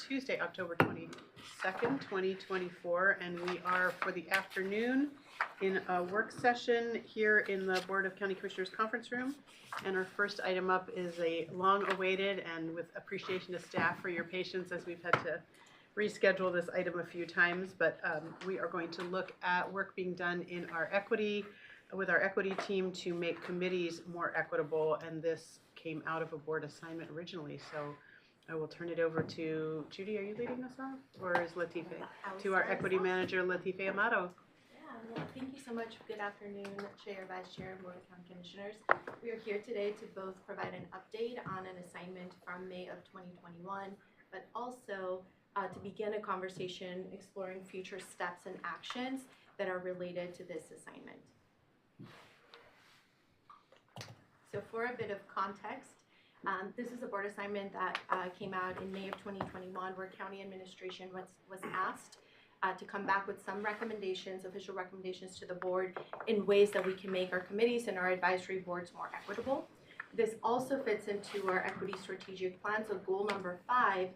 Tuesday, October 22nd, 2024, and we are for the afternoon in a work session here in the Board of County Commissioners conference room. And our first item up is a long-awaited, and with appreciation to staff for your patience as we've had to reschedule this item a few times, but we are going to look at work being done in our equity, with our equity team to make committees more equitable, and this came out of a board assignment originally. So I will turn it over to Judy. Are you leading us off, or is Latife? To our equity manager, Latife Amato. Yeah, thank you so much. Good afternoon, Chair, Vice Chair, and Board of County Commissioners. We are here today to both provide an update on an assignment from May of 2021, but also to begin a conversation exploring future steps and actions that are related to this assignment. So for a bit of context, this is a board assignment that came out in May of 2021, where county administration was asked to come back with some recommendations, official recommendations to the board in ways that we can make our committees and our advisory boards more equitable. This also fits into our equity strategic plan. So goal number 5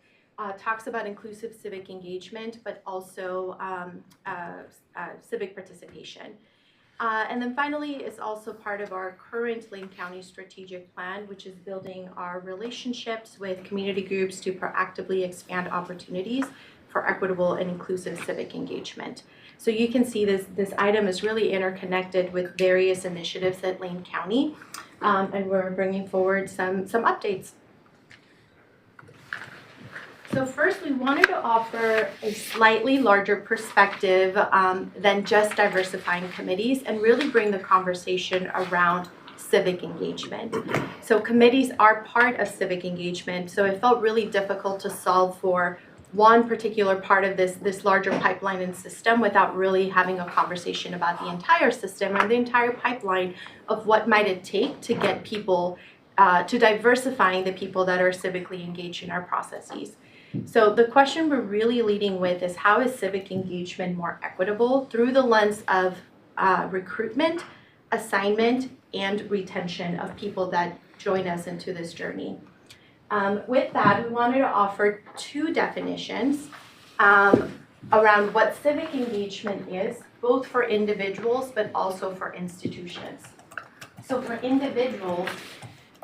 talks about inclusive civic engagement, but also civic participation. And then finally, it's also part of our current Lane County strategic plan, which is building our relationships with community groups to proactively expand opportunities for equitable and inclusive civic engagement. So you can see this item is really interconnected with various initiatives at Lane County, and we're bringing forward some updates. So first, we wanted to offer a slightly larger perspective than just diversifying committees and really bring the conversation around civic engagement. So committees are part of civic engagement, so it felt really difficult to solve for one particular part of this larger pipeline and system without really having a conversation about the entire system or the entire pipeline of what might it take to get people to diversifying the people that are civically engaged in our processes. So the question we're really leading with is, how is civic engagement more equitable through the lens of recruitment, assignment, and retention of people that join us into this journey. With that, we wanted to offer 2 definitions around what civic engagement is, both for individuals but also for institutions. So for individuals,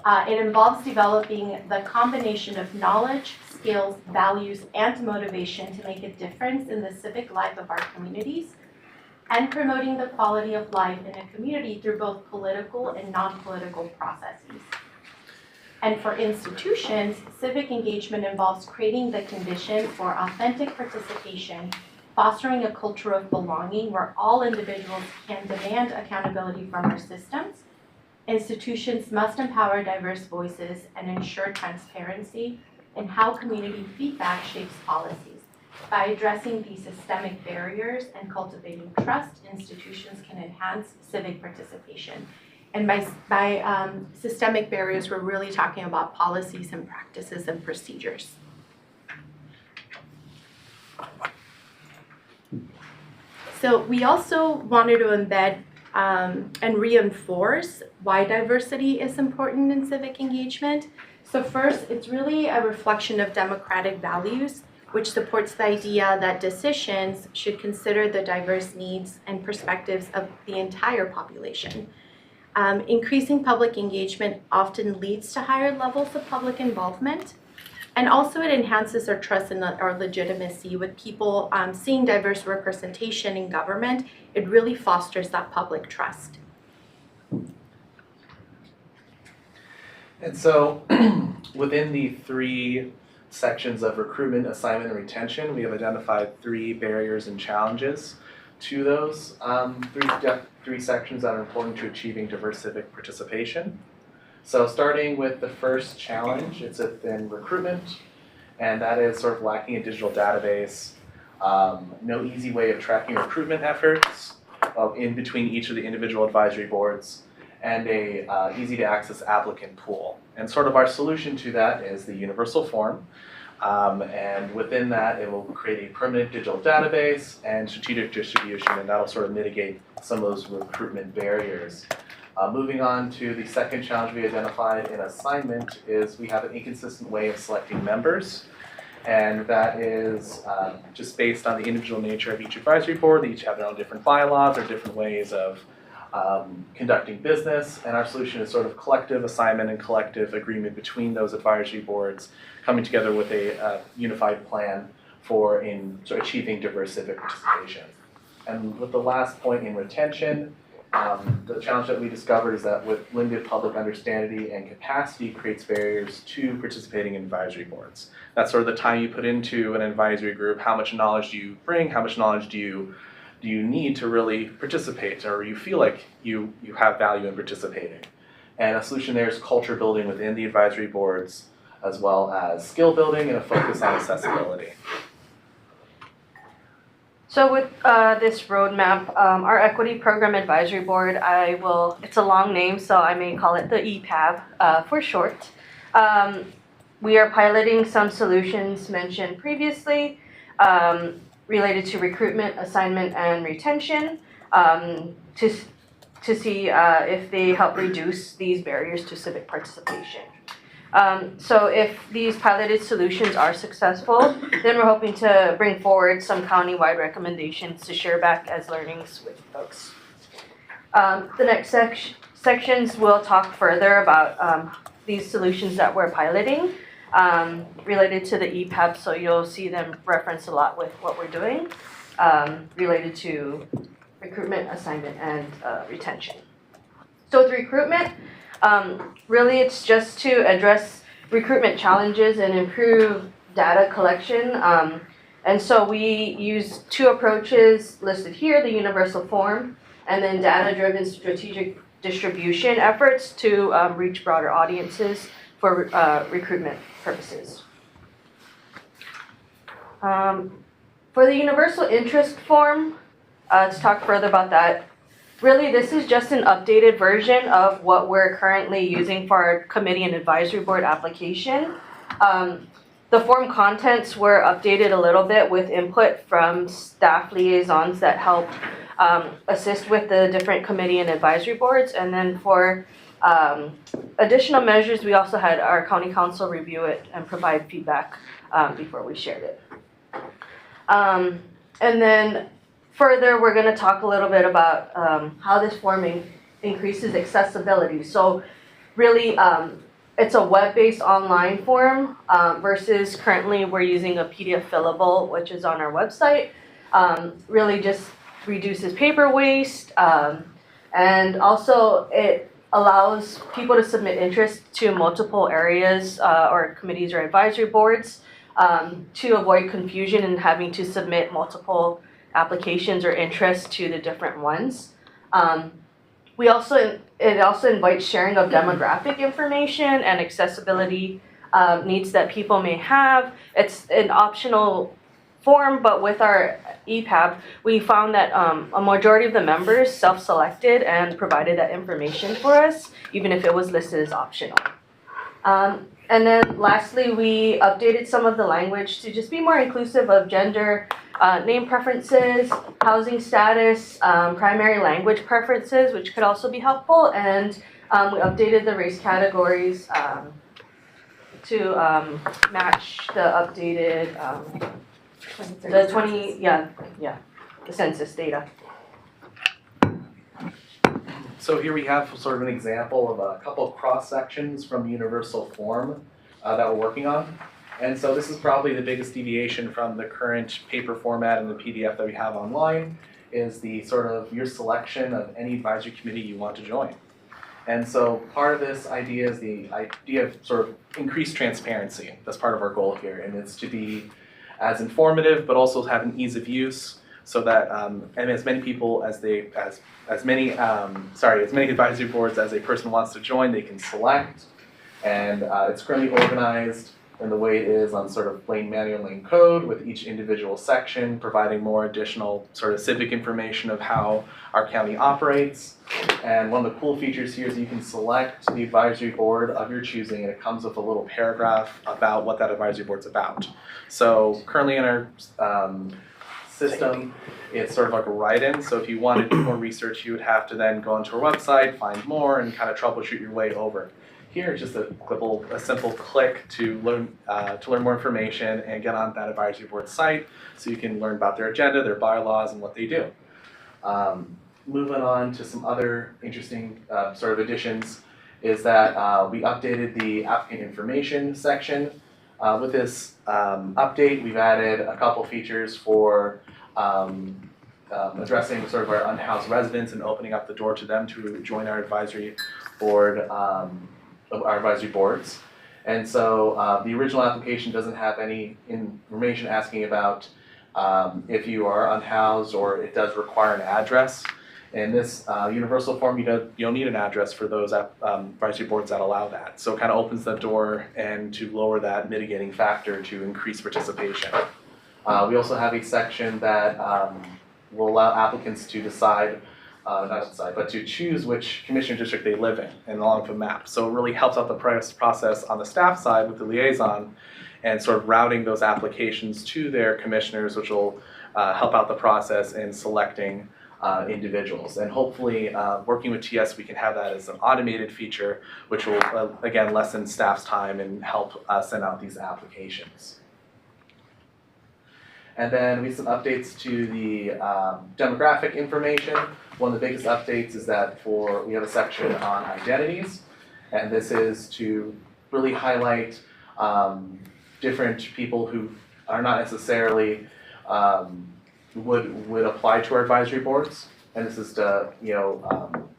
it involves developing the combination of knowledge, skills, values, and motivation to make a difference in the civic life of our communities, and promoting the quality of life in a community through both political and non-political processes. And for institutions, civic engagement involves creating the condition for authentic participation, fostering a culture of belonging where all individuals can demand accountability from our systems. Institutions must empower diverse voices and ensure transparency in how community feedback shapes policies. By addressing these systemic barriers and cultivating trust, institutions can enhance civic participation. And by systemic barriers, we're really talking about policies and practices and procedures. So we also wanted to embed and reinforce why diversity is important in civic engagement. So first, it's really a reflection of democratic values, which supports the idea that decisions should consider the diverse needs and perspectives of the entire population. Increasing public engagement often leads to higher levels of public involvement, and also it enhances our trust in our legitimacy with people seeing diverse representation in government. It really fosters that public trust. And so within the 3 sections of recruitment, assignment, and retention, we have identified 3 barriers and challenges to those 3 sections that are important to achieving diverse civic participation. So starting with the first challenge, it's within recruitment, and that is sort of lacking a digital database, no easy way of tracking recruitment efforts in between each of the individual advisory boards, and a easy to access applicant pool. And sort of our solution to that is the universal form. And within that, it will create a permanent digital database and strategic distribution, and that'll sort of mitigate some of those recruitment barriers. Moving on to the second challenge we identified in assignment is we have an inconsistent way of selecting members, and that is just based on the individual nature of each advisory board. They each have their own different bylaws or different ways of conducting business, and our solution is sort of collective assignment and collective agreement between those advisory boards, coming together with a unified plan for achieving diverse civic participation. And with the last point in retention, the challenge that we discovered is that with limited public understanding and capacity creates barriers to participating in advisory boards. That's sort of the time you put into an advisory group, how much knowledge do you bring, how much knowledge do you need to really participate, or you feel like you have value in participating. And a solution there is culture building within the advisory boards, as well as skill building and a focus on accessibility. So with this roadmap, our Equity Program Advisory Board, it's a long name, so I may call it the EPAB for short. We are piloting some solutions mentioned previously. related to recruitment, assignment, and retention to see if they help reduce these barriers to civic participation. So if these piloted solutions are successful, then we're hoping to bring forward some county-wide recommendations to share back as learnings with folks. The next sections will talk further about these solutions that we're piloting related to the EPAB, so you'll see them referenced a lot with what we're doing related to recruitment, assignment, and retention. So with recruitment, really it's just to address recruitment challenges and improve data collection. And so we use two approaches listed here, the universal form and then data-driven strategic distribution efforts to reach broader audiences for recruitment purposes. For the universal interest form, to talk further about that, really this is just an updated version of what we're currently using for our committee and advisory board application. The form contents were updated a little bit with input from staff liaisons that help assist with the different committee and advisory boards. And then for additional measures, we also had our county council review it and provide feedback before we shared it. And then further, we're going to talk a little bit about how this form increases accessibility. So really, it's a web-based online form versus currently we're using a PDF fillable, which is on our website. Really just reduces paper waste, and also it allows people to submit interest to multiple areas or committees or advisory boards to avoid confusion and having to submit multiple applications or interests to the different ones. It also invites sharing of demographic information and accessibility needs that people may have. It's an optional form, but with our EPAB, we found that a majority of the members self-selected and provided that information for us, even if it was listed as optional. And then lastly, we updated some of the language to just be more inclusive of gender, name preferences, housing status, primary language preferences, which could also be helpful, and we updated the race categories to match the updated the census data. So here we have sort of an example of a couple of cross sections from the universal form that we're working on. And so this is probably the biggest deviation from the current paper format and the PDF that we have online, is the sort of your selection of any advisory committee you want to join. And so part of this idea is the idea of sort of increased transparency. That's part of our goal here, and it's to be as informative, but also have an ease of use, so that and as many people as many advisory boards as a person wants to join, they can select. And it's currently organized in the way it is on sort of lane manual, lane code, with each individual section providing more additional sort of civic information of how our county operates. And one of the cool features here is you can select the advisory board of your choosing, and it comes with a little paragraph about what that advisory board's about. So currently in our system, it's sort of like a write-in. So if you wanted to do more research, you would have to then go onto our website, find more, and kind of troubleshoot your way over. Here, it's just a simple click to learn more information and get on that advisory board site, so you can learn about their agenda, their bylaws, and what they do. Moving on to some other interesting sort of additions is that we updated the applicant information section. With this update, we've added a couple features for addressing sort of our unhoused residents and opening up the door to them to join our advisory board, our advisory boards. And so the original application doesn't have any information asking about if you are unhoused, or it does require an address. In this universal form, you don't need an address for those advisory boards that allow that. So it kind of opens the door and to lower that mitigating factor to increase participation. We also have a section that will allow applicants to decide, but to choose which commissioner district they live in, and along with a map. So it really helps out the process on the staff side with the liaison and sort of routing those applications to their commissioners, which will help out the process in selecting individuals. And hopefully, working with TS, we can have that as an automated feature, which will, again, lessen staff's time and help send out these applications. And then we have some updates to the demographic information. One of the biggest updates is that we have a section on identities, and this is to really highlight different people who are not necessarily would apply to our advisory boards. And this is to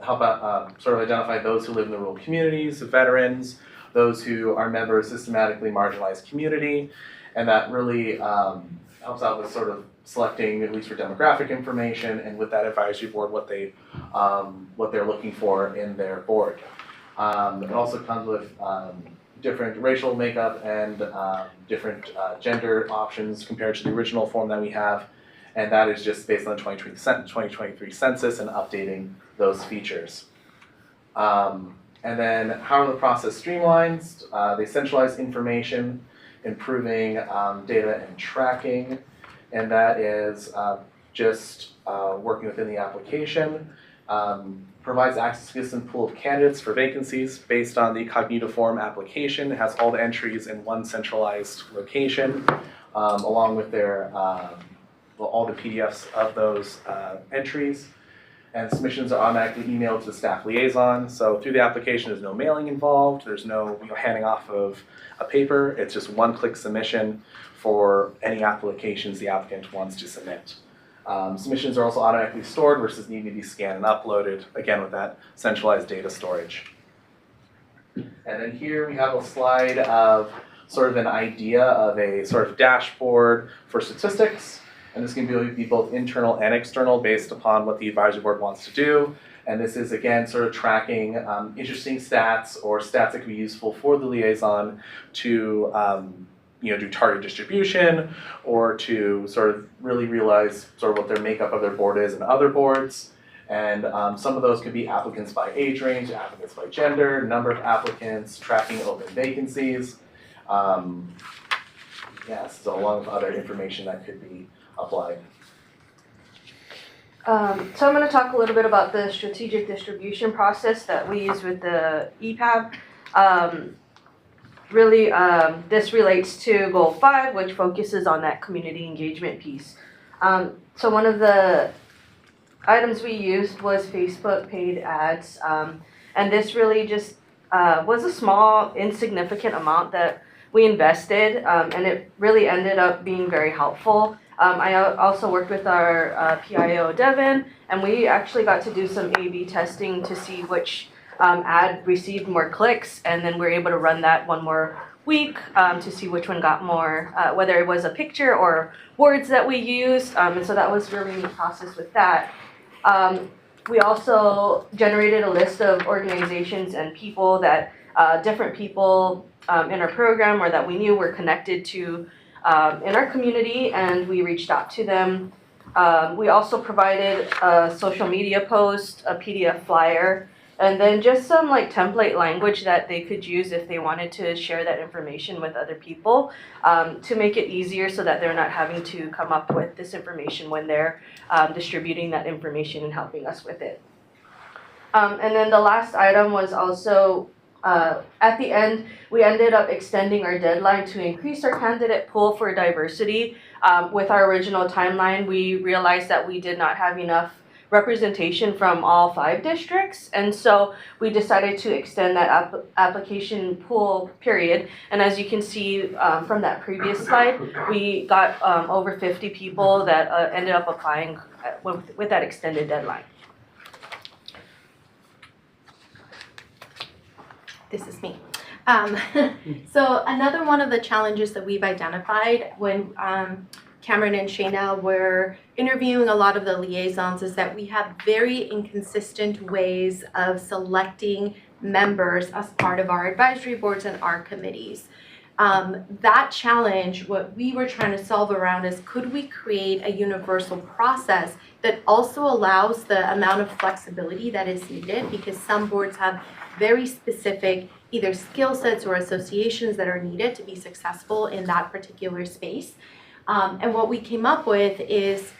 help out sort of identify those who live in the rural communities, veterans, those who are members of systematically marginalized community, and that really helps out with sort of selecting, at least for demographic information, and with that advisory board, what they're looking for in their board. It also comes with different racial makeup and different gender options compared to the original form that we have, and that is just based on the 2023 census and updating those features. And then how are the process streamlined? They centralize information, improving data and tracking, and that is just working within the application. Provides access to a consistent pool of candidates for vacancies based on the Cognitoform application. It has all the entries in one centralized location, along with their all the PDFs of those entries. And submissions are automatically emailed to the staff liaison. So through the application, there's no mailing involved. There's no handing off of a paper. It's just one-click submission for any applications the applicant wants to submit. Submissions are also automatically stored versus needing to be scanned and uploaded, again with that centralized data storage. And then here we have a slide of sort of an idea of a sort of dashboard for statistics. And this can be both internal and external based upon what the advisory board wants to do. And this is, again, sort of tracking interesting stats or stats that could be useful for the liaison to do target distribution, or to sort of really realize sort of what their makeup of their board is and other boards. And some of those could be applicants by age range, applicants by gender, number of applicants, tracking open vacancies. Yes, so along with other information that could be applied. So I'm going to talk a little bit about the strategic distribution process that we use with the EPAB. This relates to Goal 5, which focuses on that community engagement piece. So one of the items we used was Facebook paid ads, and this really just was a small, insignificant amount that we invested, and it really ended up being very helpful. I also worked with our PIO, Devin, and we actually got to do some A/B testing to see which ad received more clicks, and then we were able to run that one more week to see which one got more, whether it was a picture or words that we used, and so that was really a neat process with that. We also generated a list of organizations and people that different people in our program or that we knew were connected to in our community, and we reached out to them. We also provided a social media post, a PDF flyer, and then just some template language that they could use if they wanted to share that information with other people, to make it easier so that they're not having to come up with this information when they're distributing that information and helping us with it. And then the last item was also, at the end, we ended up extending our deadline to increase our candidate pool for diversity. With our original timeline, we realized that we did not have enough representation from all 5 districts, and so we decided to extend that application pool period. And as you can see from that previous slide, we got over 50 people that ended up applying with that extended deadline. This is me. So another one of the challenges that we've identified when Cameron and Shayna were interviewing a lot of the liaisons is that we have very inconsistent ways of selecting members as part of our advisory boards and our committees. That challenge, what we were trying to solve around is, could we create a universal process that also allows the amount of flexibility that is needed, because some boards have very specific either skill sets or associations that are needed to be successful in that particular space. And what we came up with is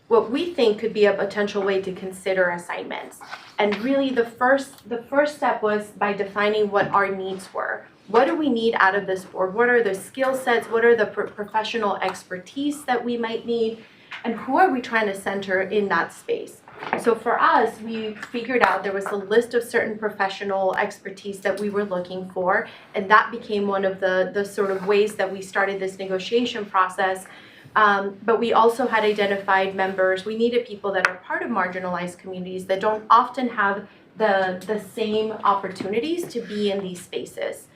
what we think could be a potential way to consider assignments. And really the first step was by defining what our needs were. What do we need out of this board? What are the skill sets? What are the professional expertise that we might need? And who are we trying to center in that space? So for us, we figured out there was a list of certain professional expertise that we were looking for, and that became one of the sort of ways that we started this negotiation process. But we also had identified members. We needed people that are part of marginalized communities that don't often have the same opportunities to be in these spaces.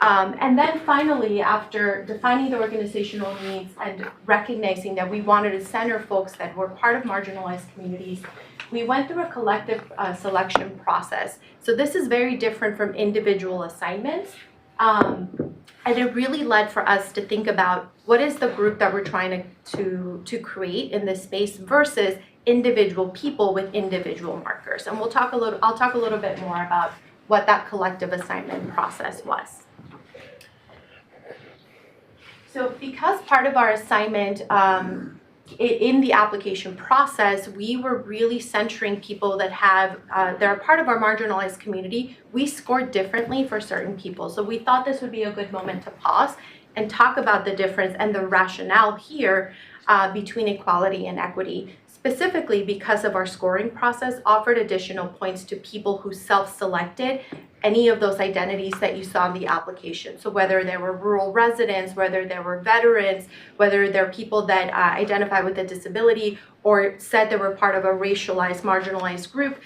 And then finally, after defining the organizational needs and recognizing that we wanted to center folks that were part of marginalized communities, we went through a collective selection process. So this is very different from individual assignments. And it really led for us to think about what is the group that we're trying to create in this space versus individual people with individual markers. And I'll talk a little bit more about what that collective assignment process was. So because part of our assignment in the application process, we were really centering people that are part of our marginalized community. We scored differently for certain people. So we thought this would be a good moment to pause and talk about the difference and the rationale here between equality and equity. Specifically because of our scoring process offered additional points to people who self-selected any of those identities that you saw in the application. So whether there were rural residents, whether there were veterans, whether they're people that identify with a disability or said they were part of a racialized, marginalized group,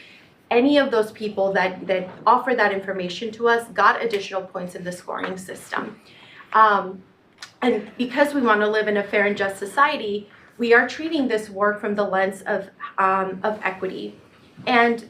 any of those people that offered that information to us got additional points in the scoring system. And because we want to live in a fair and just society, we are treating this work from the lens of equity. And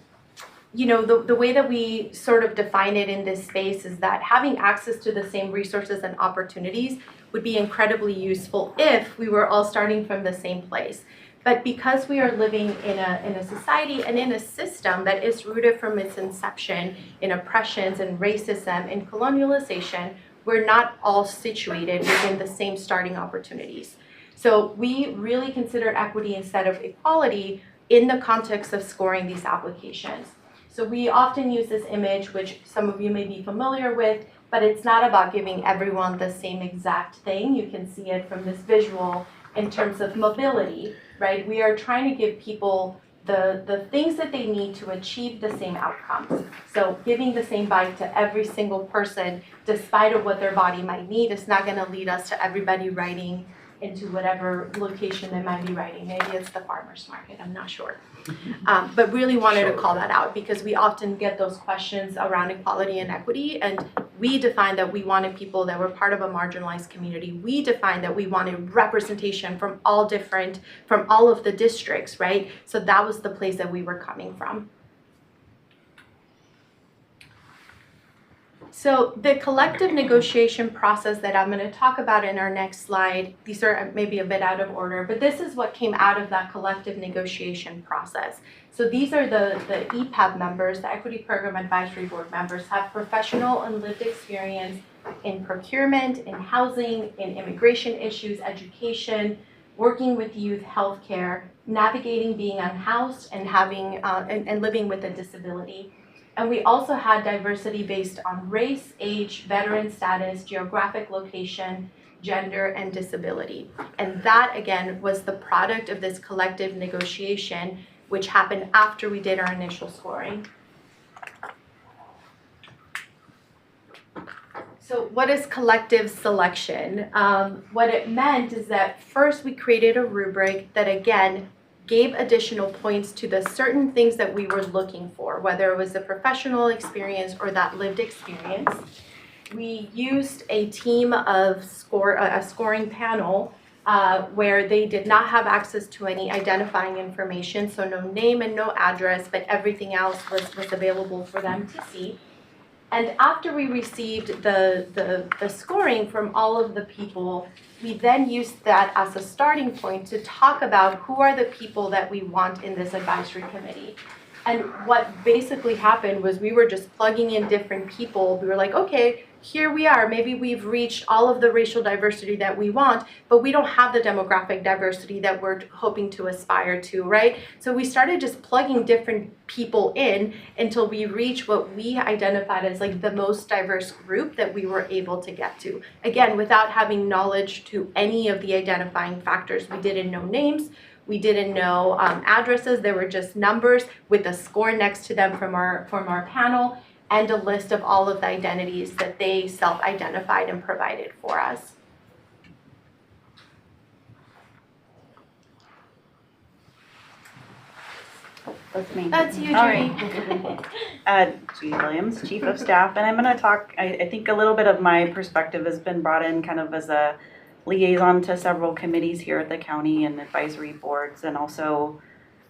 you know, the way that we sort of define it in this space is that having access to the same resources and opportunities would be incredibly useful if we were all starting from the same place. But because we are living in a society and in a system that is rooted from its inception in oppressions and racism and colonialization, we're not all situated within the same starting opportunities. So we really consider equity instead of equality in the context of scoring these applications. So we often use this image, which some of you may be familiar with, but it's not about giving everyone the same exact thing. You can see it from this visual in terms of mobility, right? We are trying to give people the things that they need to achieve the same outcomes. So giving the same bike to every single person, despite of what their body might need, is not gonna lead us to everybody riding into whatever location they might be riding. Maybe it's the farmer's market, I'm not sure. But really wanted to call that out because we often get those questions around equality and equity, and we defined that we wanted people that were part of a marginalized community. We defined that we wanted representation from all of the districts, right? So that was the place that we were coming from. So the collective negotiation process that I'm going to talk about in our next slide, these are maybe a bit out of order, but this is what came out of that collective negotiation process. So these are the EPAB members, the Equity Program Advisory Board members, have professional and lived experience in procurement, in housing, in immigration issues, education, working with youth, healthcare, navigating being unhoused, and having and living with a disability. And we also had diversity based on race, age, veteran status, geographic location, gender, and disability. And that, again, was the product of this collective negotiation, which happened after we did our initial scoring. So what is collective selection? What it meant is that first we created a rubric that, again, gave additional points to the certain things that we were looking for, whether it was the professional experience or that lived experience. We used a team of a scoring panel where they did not have access to any identifying information, so no name and no address, but everything else was available for them to see. And after we received the scoring from all of the people, we then used that as a starting point to talk about who are the people that we want in this advisory committee. And what basically happened was we were just plugging in different people. We were like, okay, here we are, maybe we've reached all of the racial diversity that we want, but we don't have the demographic diversity that we're hoping to aspire to, right? So we started just plugging different people in until we reach what we identified as like the most diverse group that we were able to get to. Again, without having knowledge to any of the identifying factors. We didn't know names, we didn't know addresses, there were just numbers with a score next to them from our panel, and a list of all of the identities that they self-identified and provided for us. That's me. That's you, All Judy. right. Judy Williams, Chief of Staff, and I'm going to talk, I think a little bit of my perspective has been brought in kind of as a liaison to several committees here at the county and advisory boards, and also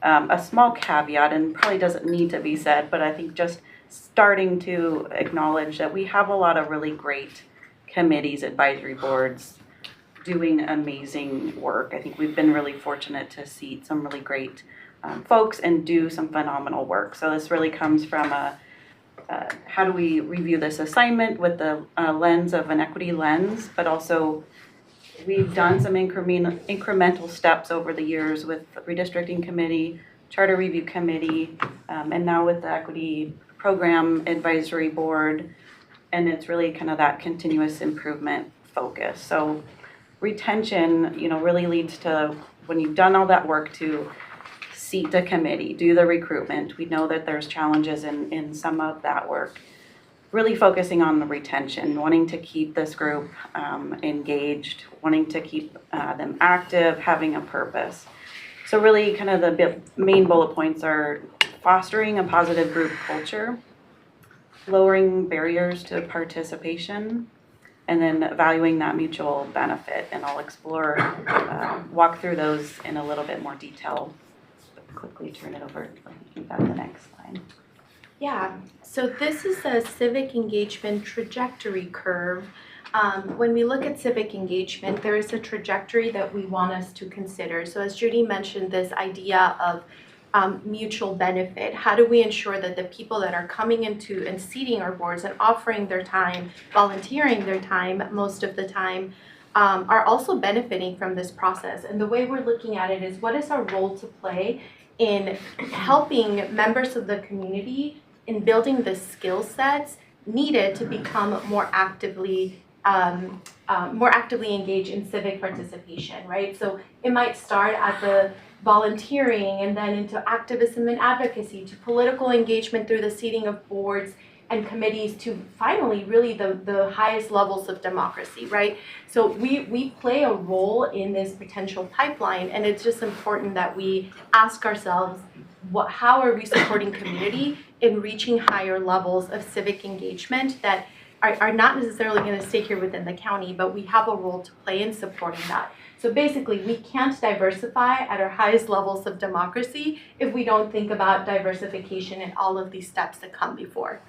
a small caveat, and probably doesn't need to be said, but I think just starting to acknowledge that we have a lot of really great committees, advisory boards doing amazing work. I think we've been really fortunate to seat some really great folks and do some phenomenal work. So this really comes from how do we review this assignment with the lens of an equity lens, but also we've done some incremental steps over the years with the redistricting committee, charter review committee, and now with the equity program advisory board, and it's really kind of that continuous improvement focus. So retention, really leads to, when you've done all that work, to seat a committee, do the recruitment. We know that there's challenges in some of that work. Really focusing on the retention, wanting to keep this group engaged, wanting to keep them active, having a purpose. So really kind of the main bullet points are fostering a positive group culture, lowering barriers to participation, and then valuing that mutual benefit. And I'll explore, walk through those in a little bit more detail. Quickly turn it over to the next slide. Yeah, so this is a civic engagement trajectory curve. When we look at civic engagement, there is a trajectory that we want us to consider. So as Judy mentioned, this idea of mutual benefit. How do we ensure that the people that are coming into and seating our boards and offering their time, volunteering their time most of the time, are also benefiting from this process? And the way we're looking at it is, what is our role to play in helping members of the community in building the skill sets needed to become more actively engaged in civic participation, right? So it might start at the volunteering and then into activism and advocacy, to political engagement through the seating of boards and committees, to finally really the highest levels of democracy, right? So we play a role in this potential pipeline, and it's just important that we ask ourselves, how are we supporting community in reaching higher levels of civic engagement that are not necessarily going to stay here within the county, but we have a role to play in supporting that. So basically, we can't diversify at our highest levels of democracy if we don't think about diversification and all of these steps that come before.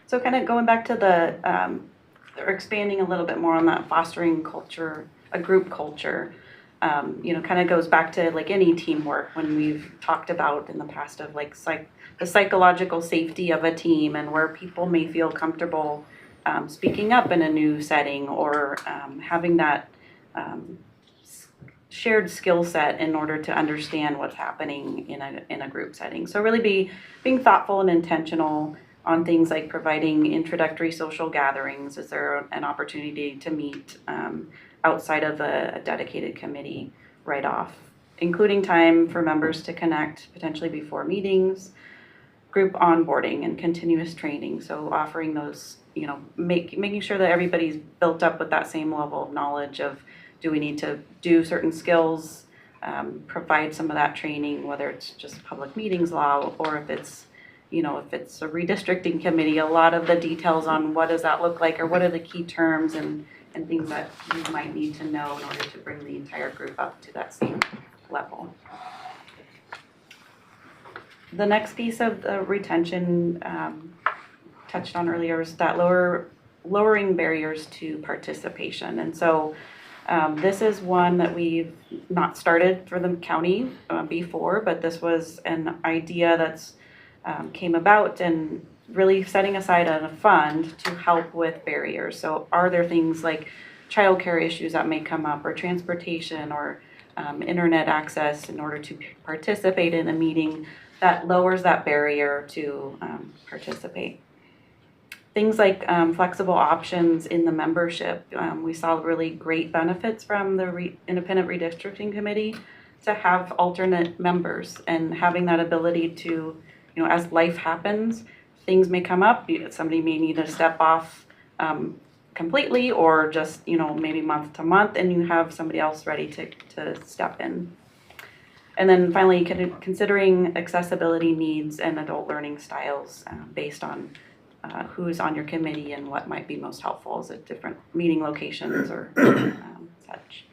So kind of going back to the, or expanding a little bit more on that fostering culture, a group culture, kind of goes back to like any teamwork when we've talked about in the past of like the psychological safety of a team and where people may feel comfortable speaking up in a new setting, or having that shared skill set in order to understand what's happening in a group setting. So really being thoughtful and intentional on things like providing introductory social gatherings. Is there an opportunity to meet outside of a dedicated committee right off? Including time for members to connect potentially before meetings, group onboarding and continuous training. So offering those, making sure that everybody's built up with that same level of knowledge of, do we need to do certain skills, provide some of that training, whether it's just public meetings law, or if it's a redistricting committee, a lot of the details on what does that look like, or what are the key terms and things that you might need to know in order to bring the entire group up to that same level. The next piece of the retention touched on earlier is that lowering barriers to participation. And so this is one that we've not started for the county before, but this was an idea that's came about, and really setting aside a fund to help with barriers. So are there things like childcare issues that may come up, or transportation, or internet access in order to participate in a meeting that lowers that barrier to participate? Things like flexible options in the membership. We saw really great benefits from the Independent Redistricting Committee to have alternate members, and having that ability to, as life happens, things may come up. Somebody may need to step off completely, or just, maybe month to month, and you have somebody else ready to step in. And then finally, considering accessibility needs and adult learning styles based on who's on your committee and what might be most helpful. Is it different meeting locations or such?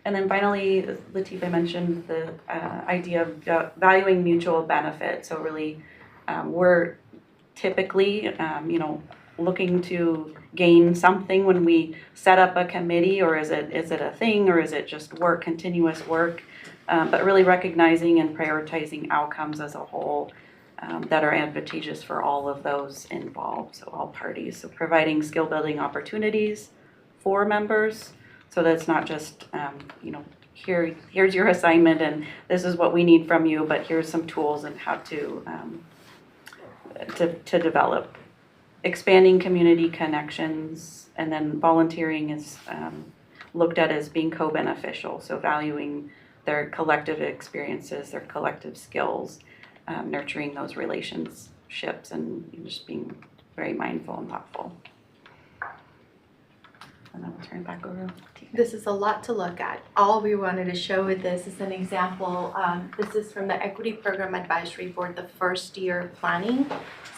And then finally, Latifa mentioned the idea of valuing mutual benefit. So really, we're typically, looking to gain something when we set up a committee, or is it a thing, or is it just work, continuous work? But really recognizing and prioritizing outcomes as a whole that are advantageous for all of those involved, so all parties. So providing skill building opportunities for members, so that it's not just, here's your assignment and this is what we need from you, but here's some tools and how to develop. Expanding community connections, and then volunteering is looked at as being co-beneficial, so valuing their collective experiences, their collective skills, nurturing those relationships, and just being very mindful and thoughtful. And then I'll turn it back over to you. This is a lot to look at. All we wanted to show with this is an example. This is from the Equity Program Advisory Board, the first year planning.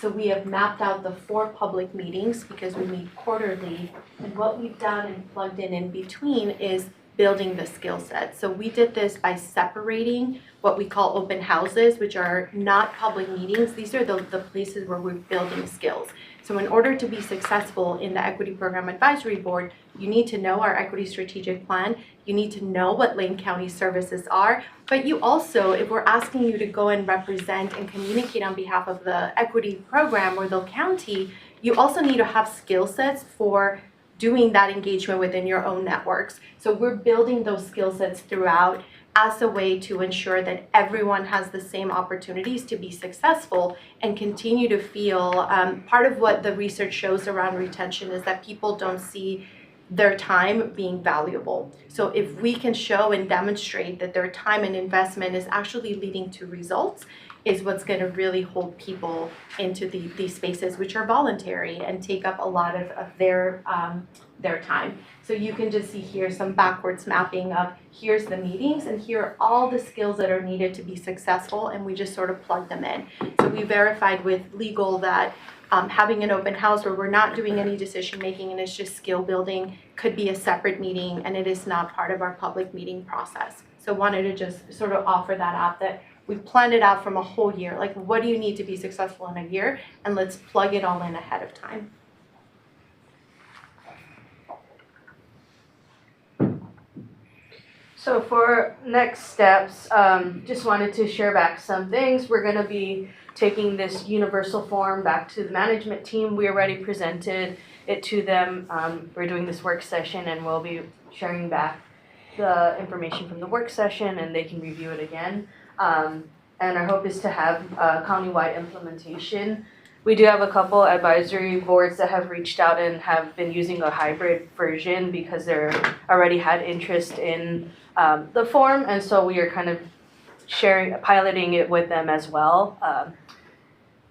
So we have mapped out the 4 public meetings because we meet quarterly. And what we've done and plugged in between is building the skill set. So we did this by separating what we call open houses, which are not public meetings. These are the places where we're building skills. So in order to be successful in the Equity Program Advisory Board, you need to know our equity strategic plan. You need to know what Lane County services are. But you also, if we're asking you to go and represent and communicate on behalf of the equity program or the county, you also need to have skill sets for doing that engagement within your own networks. So we're building those skill sets throughout as a way to ensure that everyone has the same opportunities to be successful and continue to feel, part of what the research shows around retention is that people don't see their time being valuable. So if we can show and demonstrate that their time and investment is actually leading to results, is what's going to really hold people into these spaces, which are voluntary and take up a lot of their time. So you can just see here some backwards mapping of here's the meetings and here are all the skills that are needed to be successful, and we just sort of plug them in. So we verified with legal that having an open house where we're not doing any decision making and it's just skill building could be a separate meeting, and it is not part of our public meeting process. So wanted to just sort of offer that up, that we planned it out from a whole year. Like, what do you need to be successful in a year? And let's plug it all in ahead of time. So for next steps, just wanted to share back some things. We're going to be taking this universal form back to the management team. We already presented it to them. We're doing this work session, and we'll be sharing back the information from the work session, and they can review it again. And our hope is to have a countywide implementation. We do have a couple advisory boards that have reached out and have been using a hybrid version because they're already had interest in the form, and so we are kind of piloting it with them as well.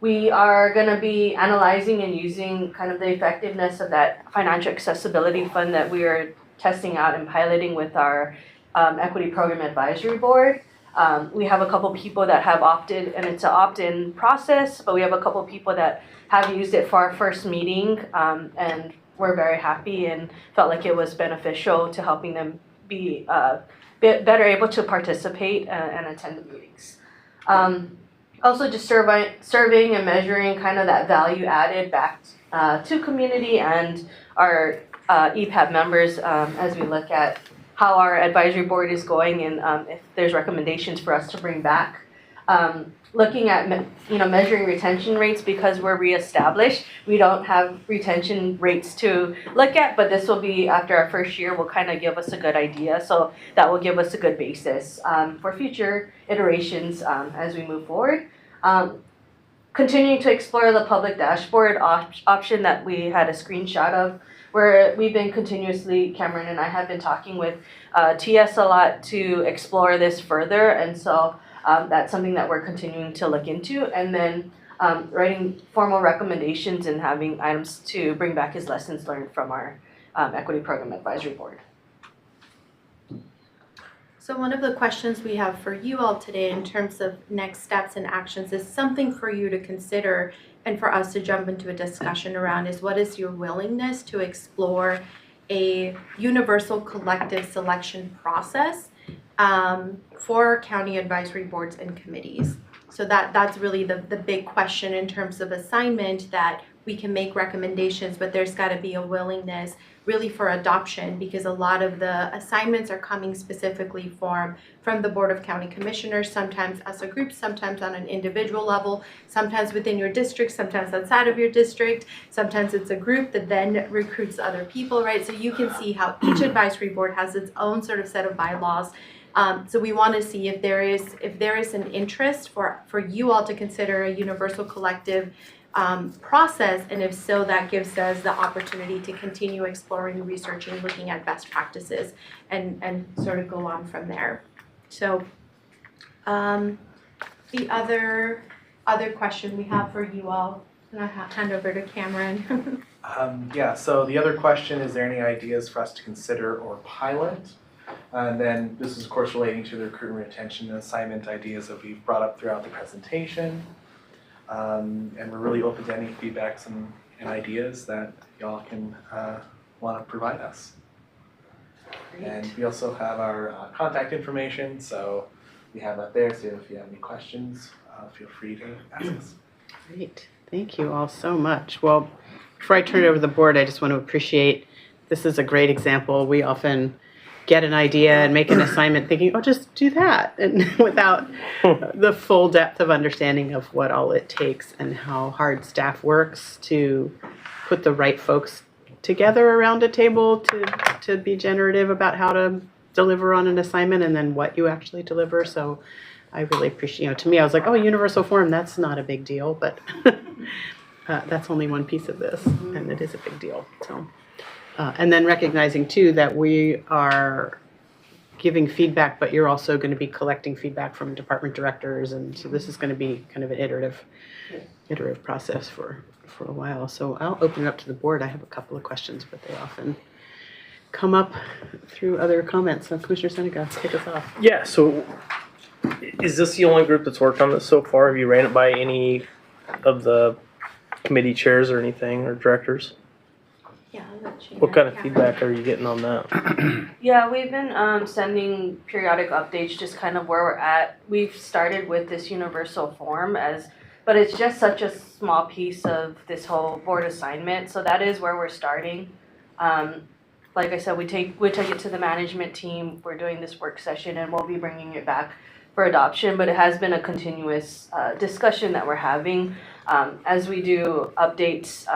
We are going to be analyzing and using kind of the effectiveness of that financial accessibility fund that we are testing out and piloting with our Equity Program Advisory Board. We have a couple people that have opted, and it's an opt-in process, but we have a couple people that have used it for our first meeting, and we're very happy and felt like it was beneficial to helping them be better able to participate and attend the meetings. Also just surveying and measuring kind of that value added back to community and our EPAB members as we look at how our advisory board is going, and if there's recommendations for us to bring back. Looking at measuring retention rates, because we're reestablished, we don't have retention rates to look at, but this will be after our first year, will kind of give us a good idea. So that will give us a good basis for future iterations as we move forward. Continuing to explore the public dashboard option that we had a screenshot of, where we've been continuously, Cameron and I have been talking with TS a lot to explore this further, and so that's something that we're continuing to look into. And then writing formal recommendations and having items to bring back as lessons learned from our Equity Program Advisory Board. So one of the questions we have for you all today in terms of next steps and actions is something for you to consider and for us to jump into a discussion around is what is your willingness to explore a universal collective selection process for county advisory boards and committees. So that's really the big question in terms of assignment, that we can make recommendations, but there's got to be a willingness really for adoption, because a lot of the assignments are coming specifically from the Board of County Commissioners, sometimes as a group, sometimes on an individual level, sometimes within your district, sometimes outside of your district, sometimes it's a group that then recruits other people, right? So you can see how each advisory board has its own sort of set of bylaws. So we want to see if there is an interest for you all to consider a universal collective process, and if so, that gives us the opportunity to continue exploring, researching, looking at best practices, and sort of go on from there. So the other question we have for you all, and I'll hand over to Cameron. Yeah, so the other question, is there any ideas for us to consider or pilot? And then this is of course relating to the recruitment, retention, and assignment ideas that we've brought up throughout the presentation. And we're really open to any feedbacks and ideas that y'all can want to provide us. Great. And we also have our contact information, so we have that there, so if you have any questions, feel free to ask us. Great. Thank you all so much. Well, before I turn it over to the board, I just want to appreciate, this is a great example. We often get an idea and make an assignment thinking, oh, just do that, and without the full depth of understanding of what all it takes and how hard staff works to put the right folks together around a table to be generative about how to deliver on an assignment and then what you actually deliver. So I really appreciate, to me, I was like, oh, universal form, that's not a big deal, but that's only one piece of this, and it is a big deal. So. And then recognizing too that we are giving feedback, but you're also going to be collecting feedback from department directors, and so this is going to be kind of an iterative process for a while. So I'll open it up to the board. I have a couple of questions, but they often come up through other comments. So Commissioner Seneca, kick us off. Yeah, so is this the only group that's worked on this so far? Have you ran it by any of the committee chairs or anything, or directors? Yeah, I'll let you What know, kind of Cameron. feedback are you getting on that? Yeah, we've been sending periodic updates, just kind of where we're at. We've started with this universal form but it's just such a small piece of this whole board assignment. So that is where we're starting. Like I said, we take it to the management team. We're doing this work session, and we'll be bringing it back for adoption. But it has been a continuous discussion that we're having as we do updates.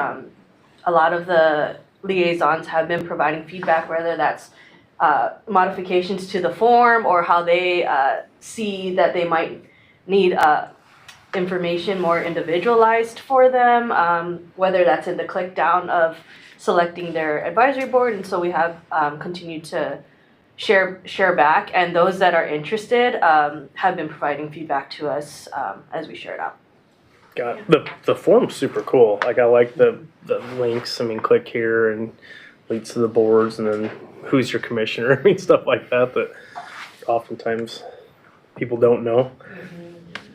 A lot of the liaisons have been providing feedback, whether that's modifications to the form or how they see that they might need information more individualized for them, whether that's in the click down of selecting their advisory board. And so we have continued to share back, and those that are interested have been providing feedback to us as we share it out. Got the form's super cool. Like I like the links. I mean, click here and leads to the boards, and then who's your commissioner. I mean, stuff like that oftentimes people don't know.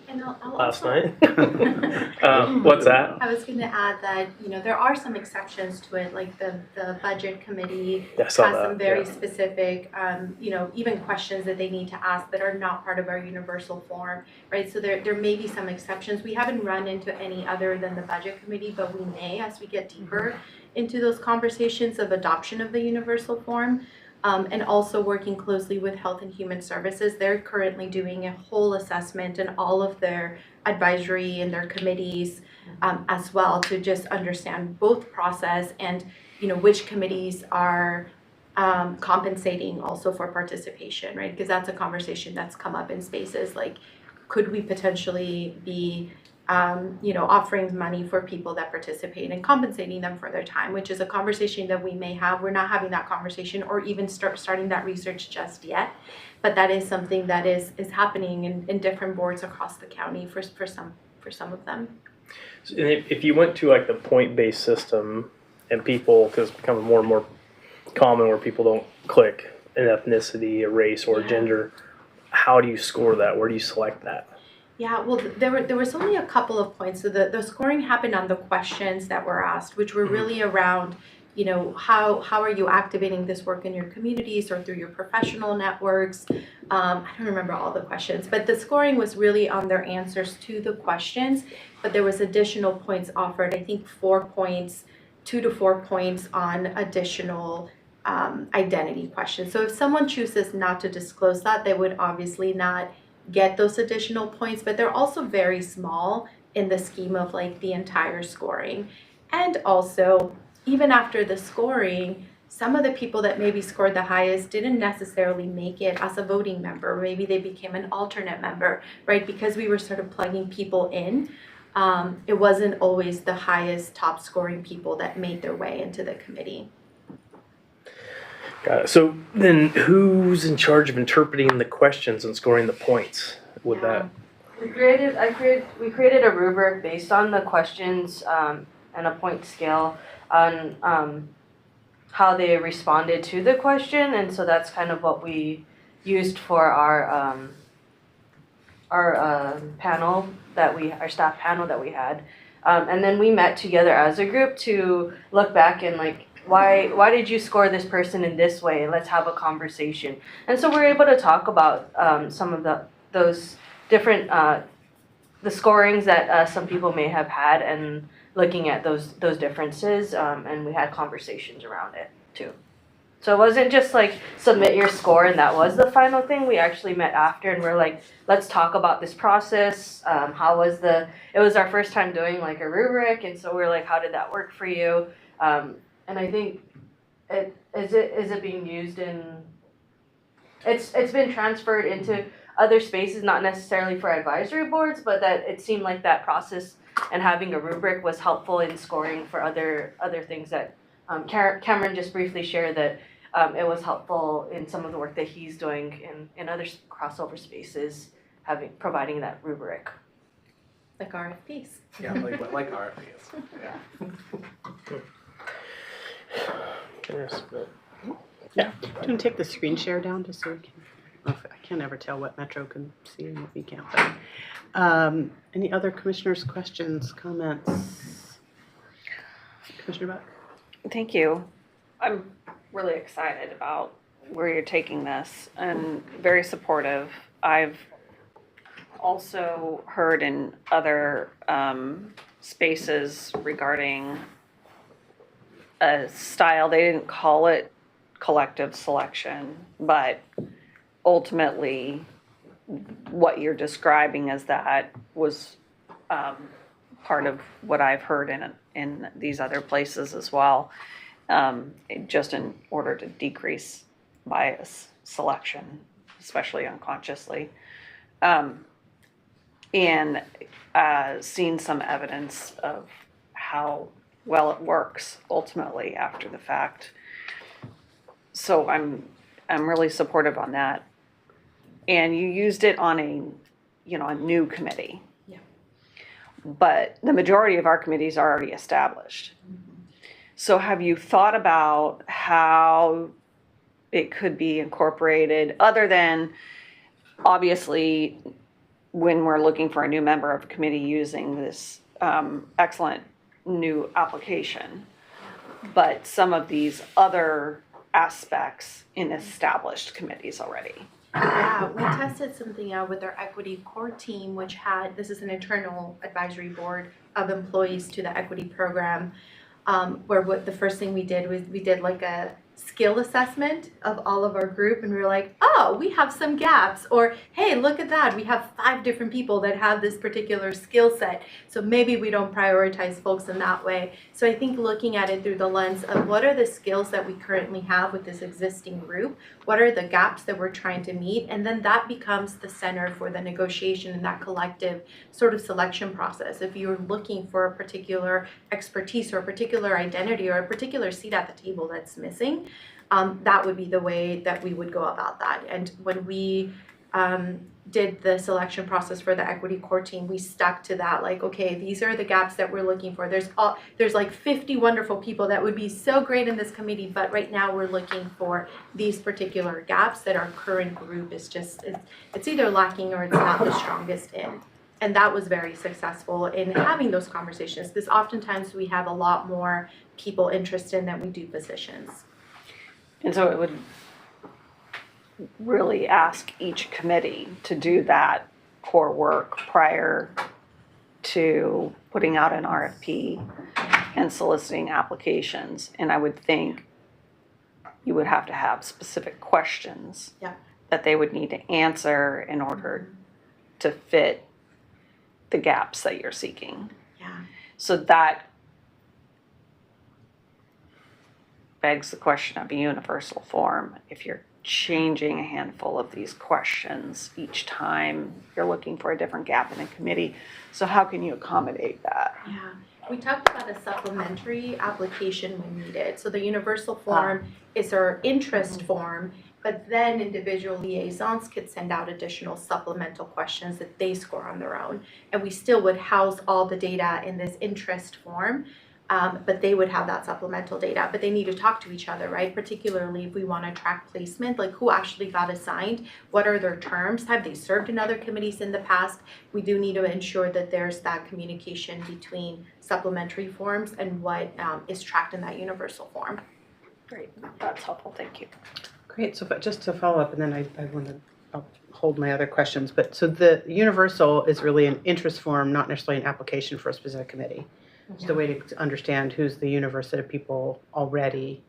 And I'll Last also- night. What's that? I was going to add that, there are some exceptions to it, like the budget committee Yeah, I has saw that. some very Yeah. specific, even questions that they need to ask that are not part of our universal form, right? So there may be some exceptions. We haven't run into any other than the budget committee, but we may as we get deeper into those conversations of adoption of the universal form. and also working closely with Health and Human Services. They're currently doing a whole assessment in all of their advisory and their committees as well, to just understand both process and, you know, which committees are compensating also for participation, right? Because that's a conversation that's come up in spaces like, could we potentially be you know, offering money for people that participate and compensating them for their time, which is a conversation that we may have. We're not having that conversation or even starting that research just yet, but that is something that is happening in different boards across the county for some of them. So if you went to like the point-based system and people, because it's becoming more and more common where people don't click an ethnicity, a race, or a gender, how do you score that? Where do you select that? Yeah, well, there was only a couple of points. So the scoring happened on the questions that were asked, which were really around, you know, how are you activating this work in your communities or through your professional networks? I don't remember all the questions, but the scoring was really on their answers to the questions. But there was additional points offered. I think 4 points, 2 to 4 points on additional identity questions. So if someone chooses not to disclose that, they would obviously not get those additional points, but they're also very small in the scheme of like the entire scoring. And also, even after the scoring, some of the people that maybe scored the highest didn't necessarily make it as a voting member. Maybe they became an alternate member, right? Because we were sort of plugging people in. It wasn't always the highest top scoring people that made their way into the committee. Got it. So then who's in charge of interpreting the questions and scoring the points with that? We created a rubric based on the questions and a point scale on how they responded to the question, and so that's kind of what we used for our panel our staff panel that we had, and then we met together as a group to look back and like, why did you score this person in this way? Let's have a conversation. And so we're able to talk about some of those different the scorings that some people may have had, and looking at those differences, and we had conversations around it too. So it wasn't just like submit your score and that was the final thing. We actually met after and we're like, let's talk about this process. It was our first time doing like a rubric, and so we're like, how did that work for you? And I think is it being used in, it's been transferred into other spaces, not necessarily for advisory boards, but that it seemed like that process and having a rubric was helpful in scoring for other things that Cameron just briefly shared, that it was helpful in some of the work that he's doing in other crossover spaces, providing that rubric. Like RFPs. Yeah, like RFPs. Yeah. Yeah. Do you want to take the screen share down just so we can, I can't ever tell what Metro can see and what we can't. But, any other commissioners' questions, comments? Commissioner Buck? Thank you. I'm really excited about where you're taking this and very supportive. I've also heard in other spaces regarding a style, they didn't call it collective selection, but ultimately what you're describing as that was part of what I've heard in these other places as well, just in order to decrease bias selection, especially unconsciously. And seen some evidence of how well it works ultimately after the fact. So I'm really supportive on that. And you used it on a new committee. Yeah. But the majority of our committees are already established. Mm-hmm. So have you thought about how it could be incorporated, other than obviously when we're looking for a new member of a committee using this excellent new application, but some of these other aspects in established committees already? Yeah, we tested something out with our equity core team, which this is an internal advisory board of employees to the equity program, where the first thing we did was we did like a skill assessment of all of our group, and we were like, oh, we have some gaps, or hey, look at that, we have 5 different people that have this particular skill set, so maybe we don't prioritize folks in that way. So I think looking at it through the lens of what are the skills that we currently have with this existing group, what are the gaps that we're trying to meet, and then that becomes the center for the negotiation and that collective sort of selection process. If you're looking for a particular expertise or a particular identity or a particular seat at the table that's missing, that would be the way that we would go about that. And when we did the selection process for the equity core team, we stuck to that, like, okay, these are the gaps that we're looking for. There's like 50 wonderful people that would be so great in this committee, but right now we're looking for these particular gaps that our current group is just, it's either lacking or it's not the strongest in. And that was very successful in having those conversations, because oftentimes we have a lot more people interested than we do positions. And so it would really ask each committee to do that core work prior to putting out an RFP and soliciting applications. And I would think you would have to have specific questions Yeah. that they would need to answer in order to fit the gaps that you're seeking. Yeah. So that begs the question of a universal form. If you're changing a handful of these questions each time you're looking for a different gap in a committee, so how can you accommodate that? Yeah, we talked about a supplementary application when needed. So the universal form is our interest form, but then individual liaisons could send out additional supplemental questions that they score on their own. And we still would house all the data in this interest form, but they would have that supplemental data, but they need to talk to each other, right? Particularly if we want to track placement, like who actually got assigned, what are their terms, have they served in other committees in the past? We do need to ensure that there's that communication between supplementary forms and what is tracked in that universal form. Great, that's helpful, thank you. Great, so but just to follow up, and then I'll hold my other questions, but so the universal is really an interest form, not necessarily an application for a specific committee. It's the way to understand who's the universe set of people already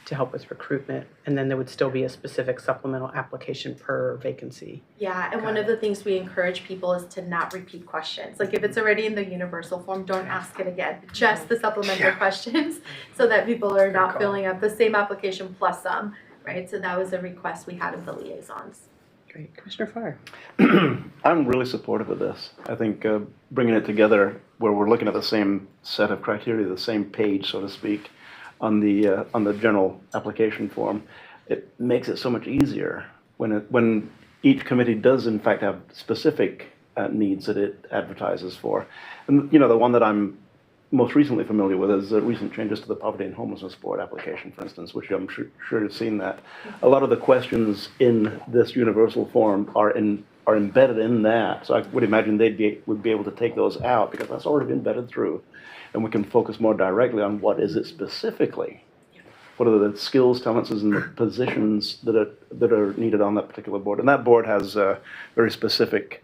to help with recruitment, and then there would still be a specific supplemental application per vacancy. Yeah, and one of the things we encourage people is to not repeat questions. Like if it's already in the universal form, don't ask it again, just the supplemental questions, so that people are not filling up the same application plus some, right? So that was a request we had of the liaisons. Great, Commissioner Farr. I'm really supportive of this. I think bringing it together where we're looking at the same set of criteria, the same page, so to speak, on the general application form, it makes it so much easier when each committee does in fact have specific needs that it advertises for. And the one that I'm most recently familiar with is the recent changes to the Poverty and Homelessness Board application, for instance, which I'm sure you've seen that. A lot of the questions in this universal form are embedded in that. So I would imagine would be able to take those out because that's already been vetted through. And we can focus more directly on what is it specifically. What are the skills, talents, and the positions that are needed on that particular board. And that board has a very specific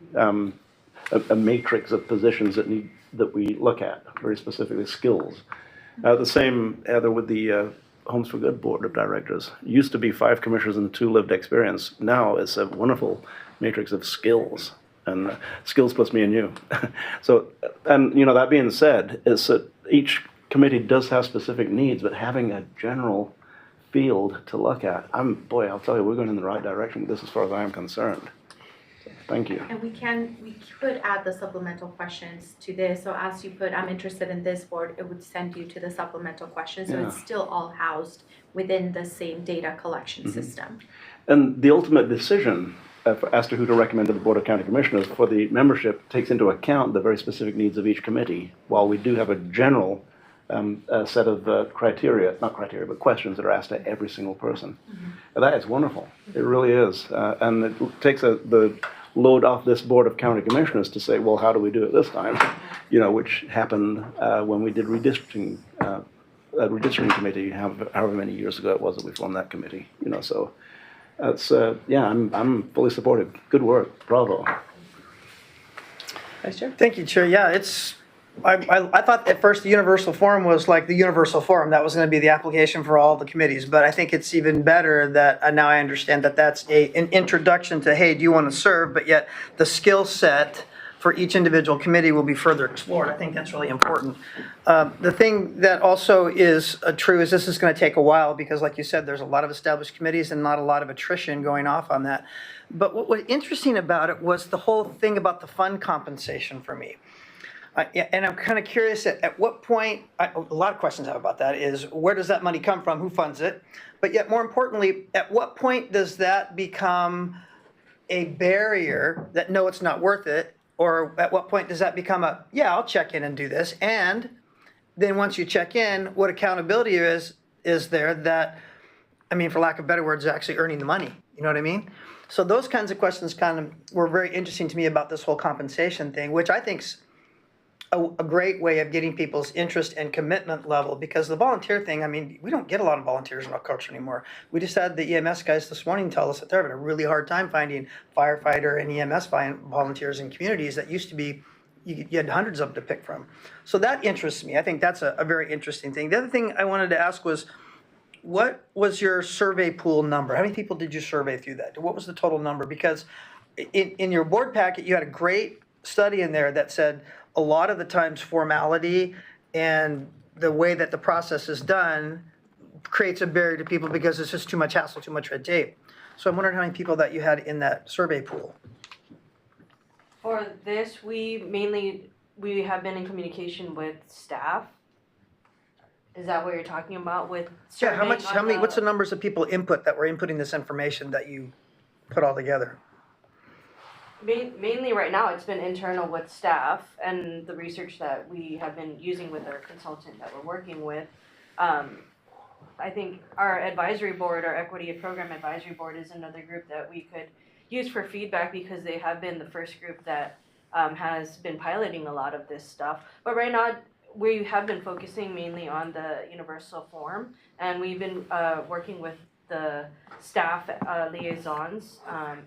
a matrix of positions that we look at, very specifically skills. The same either with the Homes for Good Board of Directors. It used to be 5 commissioners and 2 lived experience. Now it's a wonderful matrix of skills, and skills plus me and you. So, and that being said, is that each committee does have specific needs, but having a general field to look at, I'll tell you, we're going in the right direction with this as far as I am concerned. Thank you. And we could add the supplemental questions to this. So as you put, I'm interested in this board, it would send you to the supplemental questions. So it's still all housed within the same data collection system. And the ultimate decision as to who to recommend to the Board of County Commissioners for the membership takes into account the very specific needs of each committee, while we do have a general set of questions that are asked to every single person. And that is wonderful. It really is. And it takes the load off this Board of County Commissioners to say, well, how do we do it this time? Which happened when we did redistricting committee, however many years ago it was that we formed that committee. So that's I'm fully supportive. Good work, bravo. Vice Chair. Thank you, Chair. Yeah, it's I thought at first the universal forum was like the universal forum. That was going to be the application for all the committees. But I think it's even better that now I understand that that's an introduction to, hey, do you want to serve? But yet the skill set for each individual committee will be further explored. I think that's really important. The thing that also is true is this is going to take a while because, like you said, there's a lot of established committees and not a lot of attrition going off on that. But what was interesting about it was the whole thing about the fund compensation for me. Yeah, and I'm kind of curious at what point, a lot of questions I have about that is where does that money come from, who funds it? But yet more importantly, at what point does that become a barrier that no, it's not worth it? Or at what point does that become a, yeah, I'll check in and do this? And then once you check in, what accountability is there that, I mean, for lack of better words, actually earning the money, you know what I mean? So those kinds of questions kind of were very interesting to me about this whole compensation thing, which I think's a great way of getting people's interest and commitment level, because the volunteer thing, I mean, we don't get a lot of volunteers in our culture anymore. We just had the EMS guys this morning tell us that they're having a really hard time finding firefighter and EMS volunteers in communities that used to be, you had hundreds of them to pick from. So that interests me. I think that's a very interesting thing. The other thing I wanted to ask was, what was your survey pool number? How many people did you survey through that? What was the total number? Because in your board packet, you had a great study in there that said, a lot of the times formality and the way that the process is done creates a barrier to people because it's just too much hassle, too much red tape. So I'm wondering how many people that you had in that survey pool. For this, we have been in communication with staff. Is that what you're talking about with Yeah, surveying? how many, what's the numbers of people that were inputting this information that you put all together? Mainly right now, it's been internal with staff and the research that we have been using with our consultant that we're working with. I think our advisory board, our equity program advisory board, is another group that we could use for feedback because they have been the first group that has been piloting a lot of this stuff. But right now, we have been focusing mainly on the universal form, and we've been working with the staff liaisons,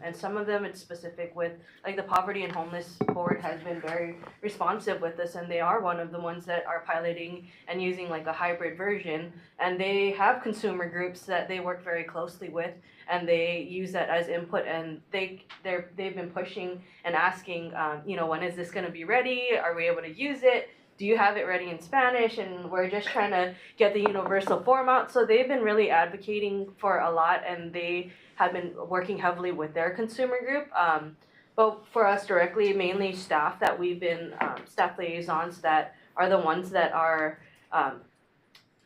and some of them it's specific with, like the Poverty and Homeless Board has been very responsive with this, and they are one of the ones that are piloting and using like a hybrid version, and they have consumer groups that they work very closely with, and they use that as input, and they've been pushing and asking, when is this going to be ready? Are we able to use it? Do you have it ready in Spanish? And we're just trying to get the universal form out. So they've been really advocating for a lot, and they have been working heavily with their consumer group. But for us directly, mainly staff that we've been, staff liaisons that are the ones that are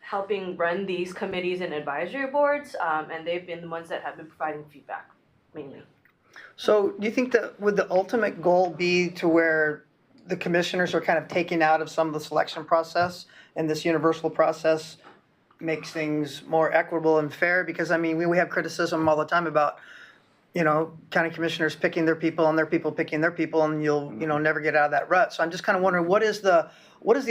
helping run these committees and advisory boards, and they've been the ones that have been providing feedback, mainly. So do you think that would the ultimate goal be to where the commissioners are kind of taken out of some of the selection process, and this universal process makes things more equitable and fair? Because I mean, we have criticism all the time about, county commissioners picking their people and their people picking their people, and you'll, never get out of that rut. So I'm just kind of wondering, what is the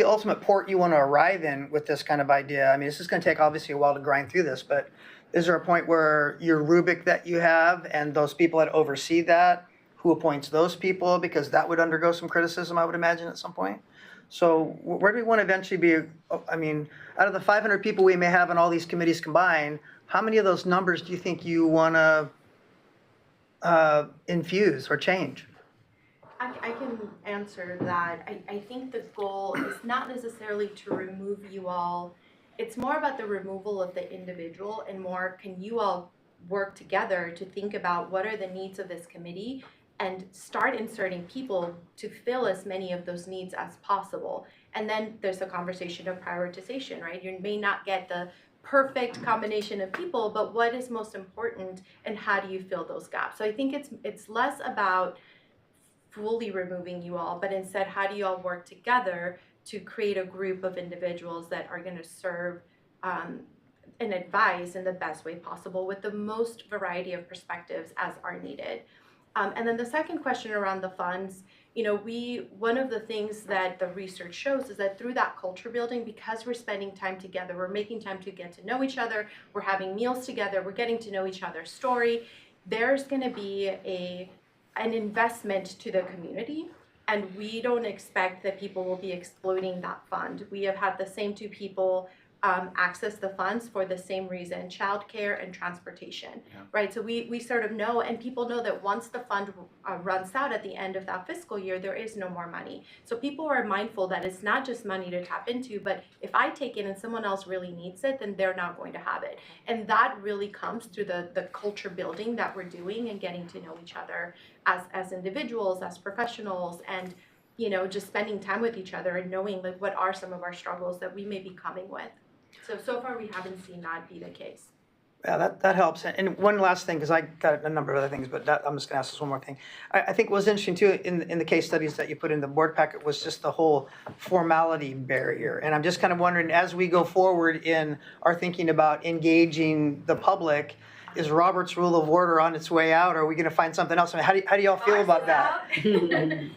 ultimate port you want to arrive in with this kind of idea? I mean, this is going to take obviously a while to grind through this, but is there a point where your rubric that you have and those people that oversee that, who appoints those people, because that would undergo some criticism, I would imagine, at some point. So where do we want to eventually be? I mean, out of the 500 people we may have in all these committees combined, how many of those numbers do you think you want to infuse or change? I can answer that. I think the goal is not necessarily to remove you all. It's more about the removal of the individual and more, can you all work together to think about what are the needs of this committee and start inserting people to fill as many of those needs as possible. And then there's a conversation of prioritization, right? You may not get the perfect combination of people, but what is most important and how do you fill those gaps? So I think it's less about fully removing you all, but instead how do you all work together to create a group of individuals that are going to serve and advise in the best way possible with the most variety of perspectives as are needed. And then the second question around the funds, one of the things that the research shows is that through that culture building, because we're spending time together, we're making time to get to know each other, we're having meals together, we're getting to know each other's story, there's going to be an investment to the community. And we don't expect that people will be exploiting that fund. We have had the same two people access the funds for the same reason, childcare and transportation, right? So we sort of know, and people know that once the fund runs out at the end of that fiscal year, there is no more money. So people are mindful that it's not just money to tap into, but if I take it and someone else really needs it, then they're not going to have it. And that really comes through the culture building that we're doing and getting to know each other as individuals, as professionals, and just spending time with each other and knowing like what are some of our struggles that we may be coming with. So far we haven't seen that be the case. Yeah, that helps. And one last thing, because I got a number of other things, but I'm just going to ask this one more thing. I think what was interesting too in the case studies that you put in the board packet was just the whole formality barrier. And I'm just kind of wondering, as we go forward in our thinking about engaging the public, is Robert's Rule of Order on its way out, or are we going to find something else? I mean, how do y'all feel about that?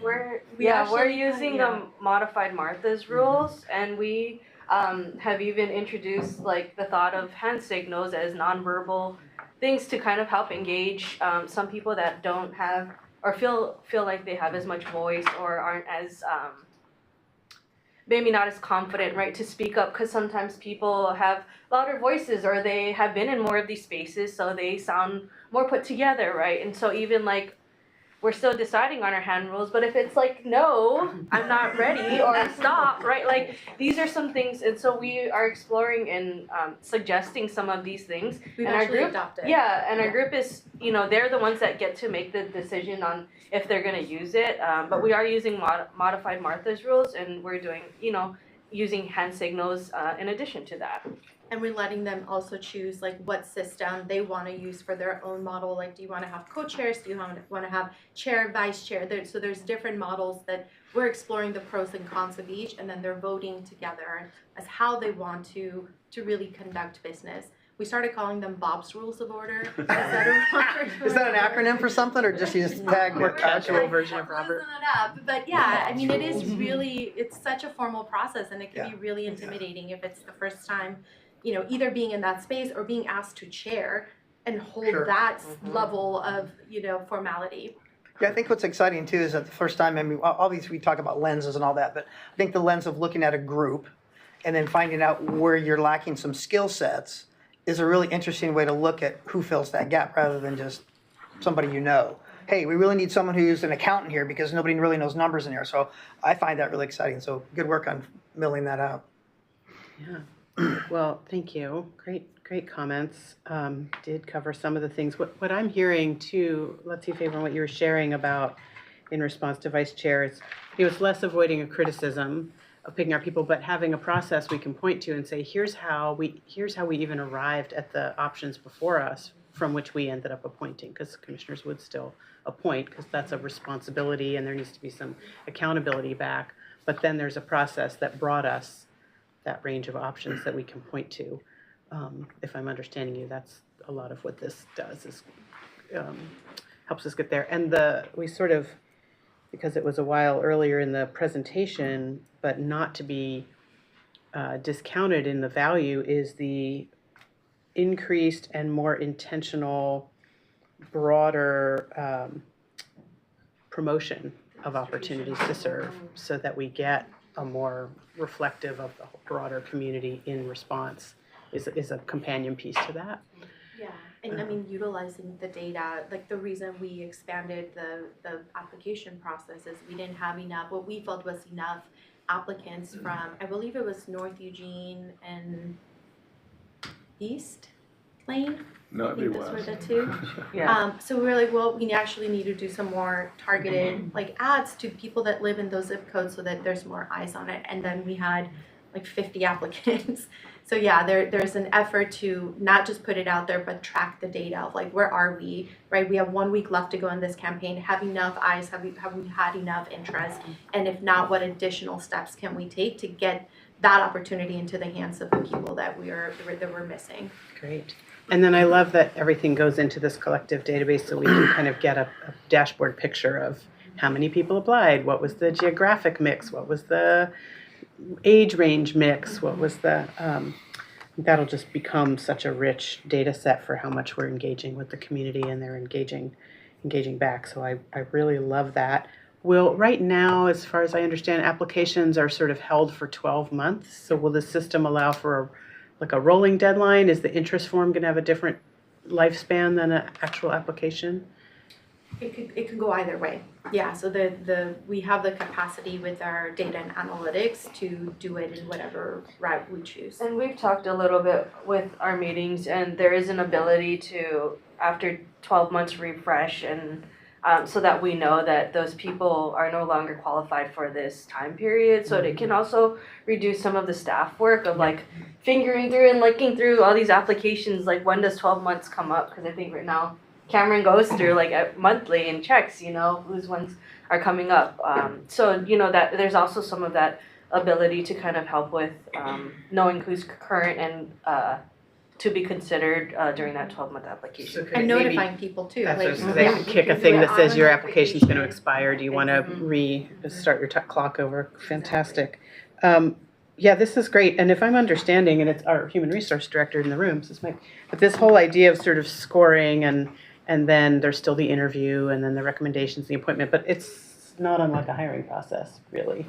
We're using modified Martha's rules, and we have even introduced like the thought of hand signals as nonverbal things to kind of help engage some people that don't have or feel like they have as much voice or aren't as maybe not as confident, right, to speak up, because sometimes people have louder voices or they have been in more of these spaces, so they sound more put together, right? And so even like we're still deciding on our hand rules, but if it's like, no, I'm not ready, or stop, right? Like, these are some things, and so we are exploring and suggesting some of these things. We've and actually our group, adopted. yeah, and our group is, they're the ones that get to make the decision on if they're gonna use it. But we are using modified Martha's rules, and we're doing, using hand signals in addition to that. And we're letting them also choose like what system they want to use for their own model. Like, do you want to have co-chairs? Do you want to have chair, vice chair? So there's different models that we're exploring the pros and cons of each, and then they're voting together as how they want to really conduct business. We started calling them Bob's Rules of Order instead of Robert's Is that an acronym for something, or just you just tag More it? casual version of Robert. Loosen it up. But yeah, I mean, it is really, it's such a formal process, and it can be really intimidating if it's the first time, either being in that space or being asked to chair and hold that level of, formality. Yeah, I think what's exciting too is that the first time, I mean, obviously we talk about lenses and all that, but I think the lens of looking at a group and then finding out where you're lacking some skill sets is a really interesting way to look at who fills that gap rather than just somebody Hey, we really need someone who's an accountant here because nobody really knows numbers in here. So I find that really exciting. So good work on milling that out. Yeah. Well, thank you. Great comments. Did cover some of the things. What I'm hearing too, let's see, Favor, what you were sharing about in response to Vice Chair is, it's less avoiding a criticism of picking our people, but having a process we can point to and say, here's how we even arrived at the options before us from which we ended up appointing, because commissioners would still appoint because that's a responsibility and there needs to be some accountability back. But then there's a process that brought us that range of options that we can point to. If I'm understanding you, that's a lot of what this does, is helps us get there. And we sort of, because it was a while earlier in the presentation, but not to be discounted in the value, is the increased and more intentional, broader promotion of opportunities to serve, so that we get a more reflective of the broader community in response is a companion piece to that. Yeah, and I mean, utilizing the data, like the reason we expanded the application process is we didn't have enough, what we felt was enough applicants from, I believe it was North Eugene and East Lane. No, I think those were the two. Yeah. So we were like, well, we actually need to do some more targeted like ads to people that live in those zip codes so that there's more eyes on it. And then we had like 50 applicants. So yeah, there's an effort to not just put it out there, but track the data of like, where are we, right? We have 1 week left to go in this campaign. Have enough eyes? Have we had enough interest? And if not, what additional steps can we take to get that opportunity into the hands of the people that we're missing? Great. And then I love that everything goes into this collective database, so we can kind of get a dashboard picture of how many people applied, what was the geographic mix, what was the age range mix, what was the, that'll just become such a rich data set for how much we're engaging with the community and they're engaging back. So I really love that. Will, right now, as far as I understand, applications are sort of held for 12 months. So will the system allow for like a rolling deadline? Is the interest form going to have a different lifespan than an actual application? It could go either way. Yeah, so we have the capacity with our data and analytics to do it in whatever route we choose. And we've talked a little bit with our meetings, and there is an ability to, after 12 months, refresh, and so that we know that those people are no longer qualified for this time period. So it can also reduce some of the staff work of like fingering through and looking through all these applications. Like, when does 12 months come up? Because I think right now Cameron goes through like monthly and checks, whose ones are coming up. So that there's also some of that ability to kind of help with knowing who's current and to be considered during that 12-month application. And notifying people too. That's like, what I was gonna say, yeah, you could kick you a can thing do it that says on your an application's going to application. expire. Do you want to restart your clock over? Fantastic. Yeah, this is great. And if I'm understanding, and it's our human resource director in the room, so it's Mike, but this whole idea of sort of scoring and then there's still the interview and then the recommendations, the appointment, but it's not unlike a hiring process, really,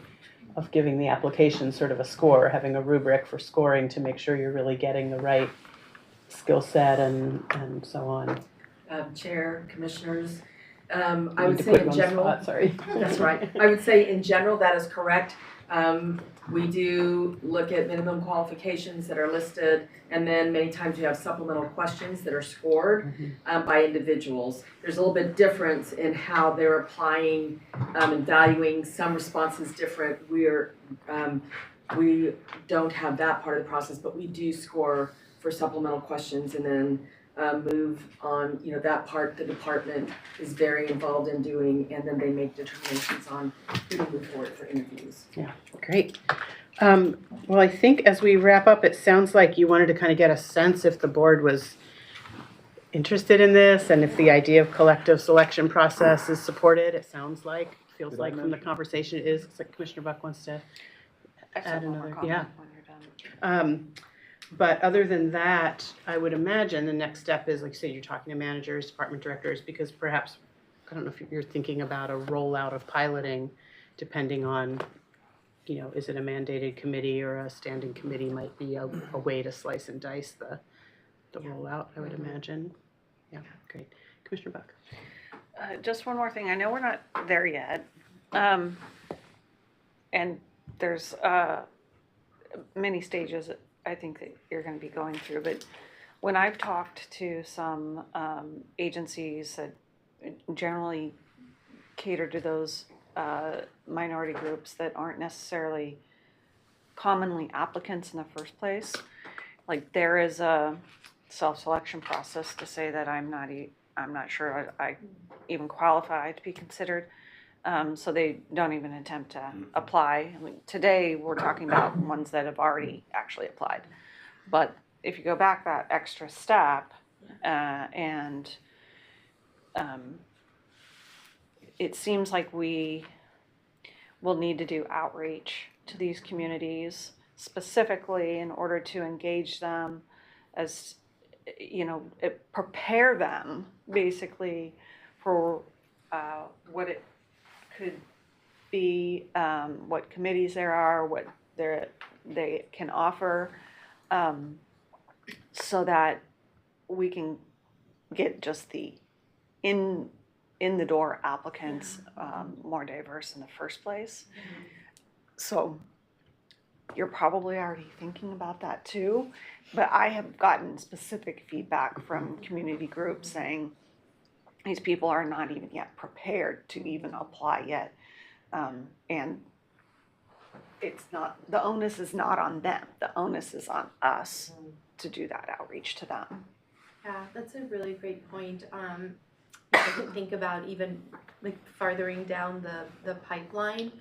of giving the application sort of a score, having a rubric for scoring to make sure you're really getting the right skill set and so on. Chair, commissioners, I Need would to say put in you on the general, spot, sorry. that's right. I would say in general, that is correct. We do look at minimum qualifications that are listed, and then many times you have supplemental questions that are scored by individuals. There's a little bit difference in how they're applying and valuing. Some responses different. We don't have that part of the process, but we do score for supplemental questions and then move on, that part the department is very involved in doing, and then they make determinations on who to move forward for interviews. Yeah, great. Well, I think as we wrap up, it sounds like you wanted to kind of get a sense if the board was interested in this and if the idea of collective selection process is supported. It sounds like, feels Did I like from the mention? conversation it is. Looks like Commissioner Buck wants to add another, yeah. When you're done. But other than that, I would imagine the next step is, like you said, you're talking to managers, department directors, because perhaps, I don't know if you're thinking about a rollout of piloting, depending on, is it a mandated committee or a standing committee might be a way to slice and dice the rollout, I would imagine. Yeah, great. Commissioner Buck. Just one more thing. I know we're not there yet. And there's many stages I think that you're going to be going through. But when I've talked to some agencies that generally cater to those minority groups that aren't necessarily commonly applicants in the first place, like there is a self-selection process to say that I'm not sure I even qualify to be considered. So they don't even attempt to apply. I mean, today we're talking about ones that have already actually applied. But if you go back that extra step, it seems like we will need to do outreach to these communities specifically in order to engage them as, prepare them basically for what it could be, what committees there are, what they can offer, so that we can get just the in the door applicants more diverse in the first place. So you're probably already thinking about that too, but I have gotten specific feedback from community groups saying these people are not even yet prepared to even apply yet. And it's not, the onus is not on them. The onus is on us to do that outreach to them. Yeah, that's a really great point. I can think about even like farthering down the pipeline.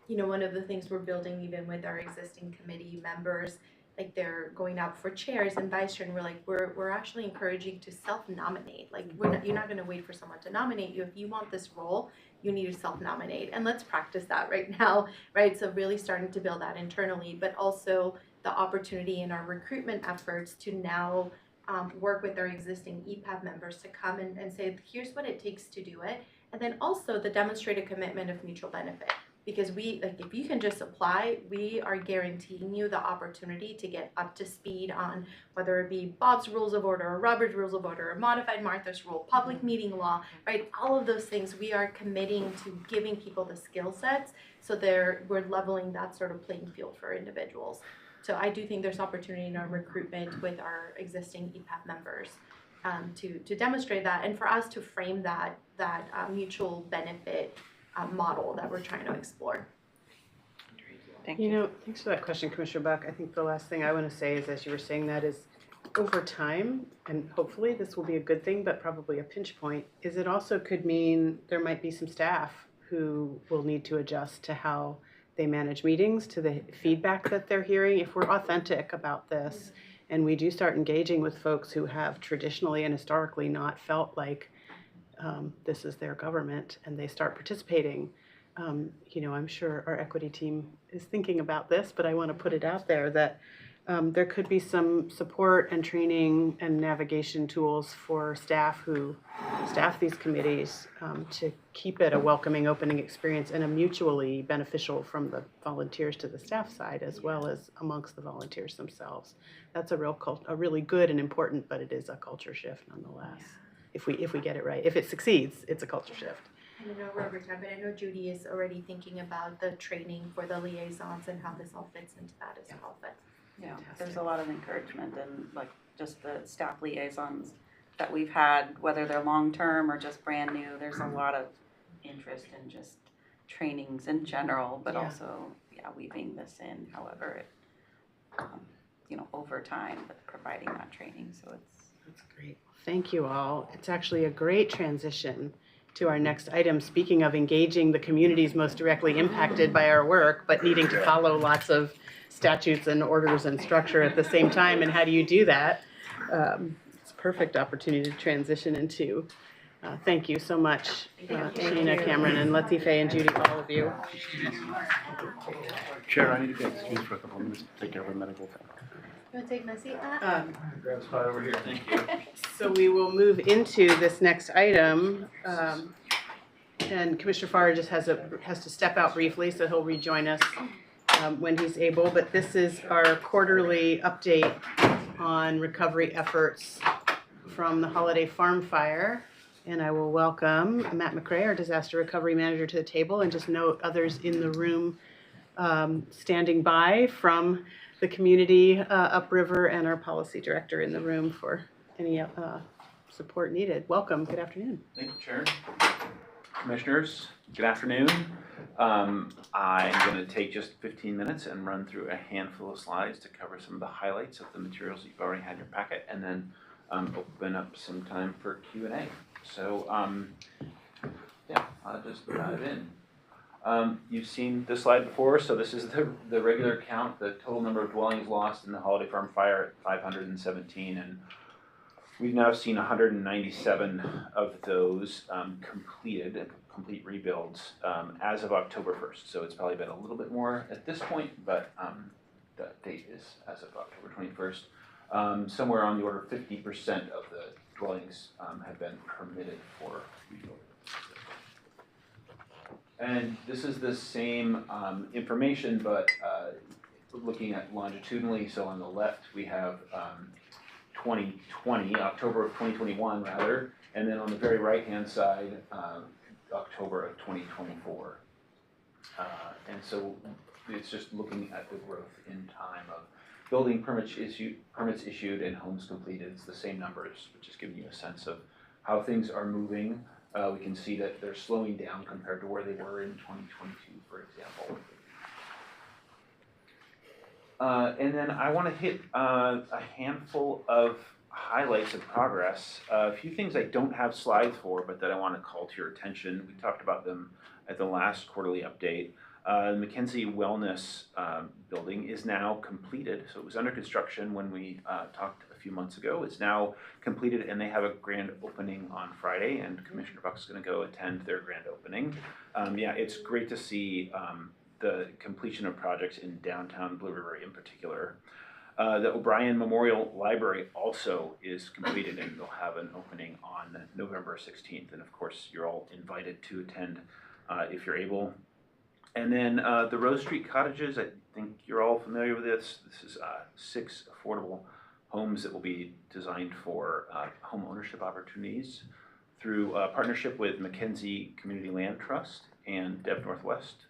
One of the things we're building even with our existing committee members, like they're going out for chairs and vice chair, and we're actually encouraging to self-nominate. Like you're not going to wait for someone to nominate you. If you want this role, you need to self-nominate, and let's practice that right now, right? So really starting to build that internally, but also the opportunity in our recruitment efforts to now work with our existing EPAB members to come and say, here's what it takes to do it, And then also the demonstrated commitment of mutual benefit. Because if you can just apply, we are guaranteeing you the opportunity to get up to speed on whether it be Bob's Rules of Order or Robert's Rules of Order or modified Martha's Rule, public meeting law, right? All of those things we are committing to giving people the skill sets so we're leveling that sort of playing field for individuals. So I do think there's opportunity in our recruitment with our existing EPAP members to demonstrate that and for us to frame that mutual benefit model that we're trying to explore. Thank You know, thanks for that question, Commissioner Buck. I think the last thing I want to say is, as you were saying that, is over time, and hopefully this will be a good thing, but probably a pinch point, is it also could mean there might be some staff who will need to adjust to how they manage meetings, to the feedback that they're hearing. If we're authentic about this and we do start engaging with folks who have traditionally and historically not felt like this is their government, and they start participating. I'm sure our equity team is thinking about this, but I want to put it out there that there could be some support and training and navigation tools for staff who staff these committees to keep it a welcoming, opening experience and a mutually beneficial from the volunteers to the staff side as well as amongst the volunteers themselves. That's a really good and important, but it is a culture shift nonetheless. If we get it right. If it succeeds, it's a culture shift. I don't know we're over time, but I know Judy is already thinking about the training for the liaisons and how this all fits into that as well. But Yeah, there's a lot of encouragement and like just the staff liaisons that we've had, whether they're long-term or just brand new, there's a lot of interest in just trainings in general, but also, weaving this in however it, over time, but providing that training, so That's great. Thank you all. It's actually a great transition to our next item. Speaking of engaging the communities most directly impacted by our work, but needing to follow lots of statutes and orders and structure at the same time, and how do you do that? It's a perfect opportunity to transition into. Thank you so much, Sheena, Cameron, and Latife, and Judy, all of you. Chair, I need to get excused for a couple of minutes to take care of a medical thing. you want to take my seat, Matt? Grab a spot over here, thank you. So we will move into this next item. And Commissioner Farr just has to step out briefly, so he'll rejoin us when he's able. But this is our quarterly update on recovery efforts from the Holiday Farm Fire. And I will welcome Matt McRae, our disaster recovery manager, to the table, and just note others in the room standing by from the community upriver, and our policy director in the room for any support needed. Welcome. Good afternoon. Thank you, Chair. Commissioners, good afternoon. I'm going to take just 15 minutes and run through a handful of slides to cover some of the highlights of the materials that you've already had in your packet, and then open up some time for Q&A. So, I'll just dive in. You've seen this slide before, so this is the regular count, the total number of dwellings lost in the Holiday Farm Fire at 517, and we've now seen 197 of those complete rebuilds as of October 1st. So it's probably been a little bit more at this point, but the date is as of October 21st. Somewhere on the order of 50% of the dwellings have been permitted for rebuilding. And this is the same information, but looking at longitudinally. So on the left, we have 2020, October of 2021 rather, and then on the very right-hand side, October of 2024. And so it's just looking at the growth in time of building permits issued and homes completed. It's the same numbers, which is giving you a sense of how things are moving. We can see that they're slowing down compared to where they were in 2022, for example. And then I want to hit a handful of highlights of progress. A few things I don't have slides for, but that I want to call to your attention. We talked about them at the last quarterly update. The McKenzie Wellness building is now completed. So it was under construction when we talked a few months ago. It's now completed, and they have a grand opening on Friday, and Commissioner Buck's going to go attend their grand opening. It's great to see the completion of projects in downtown Blue River in particular. The O'Brien Memorial Library also is completed, and they'll have an opening on November 16th. And of course, you're all invited to attend if you're able. And then the Rose Street Cottages, I think you're all familiar with this. This is 6 affordable homes that will be designed for home ownership opportunities through a partnership with Mackenzie Community Land Trust and Dev Northwest.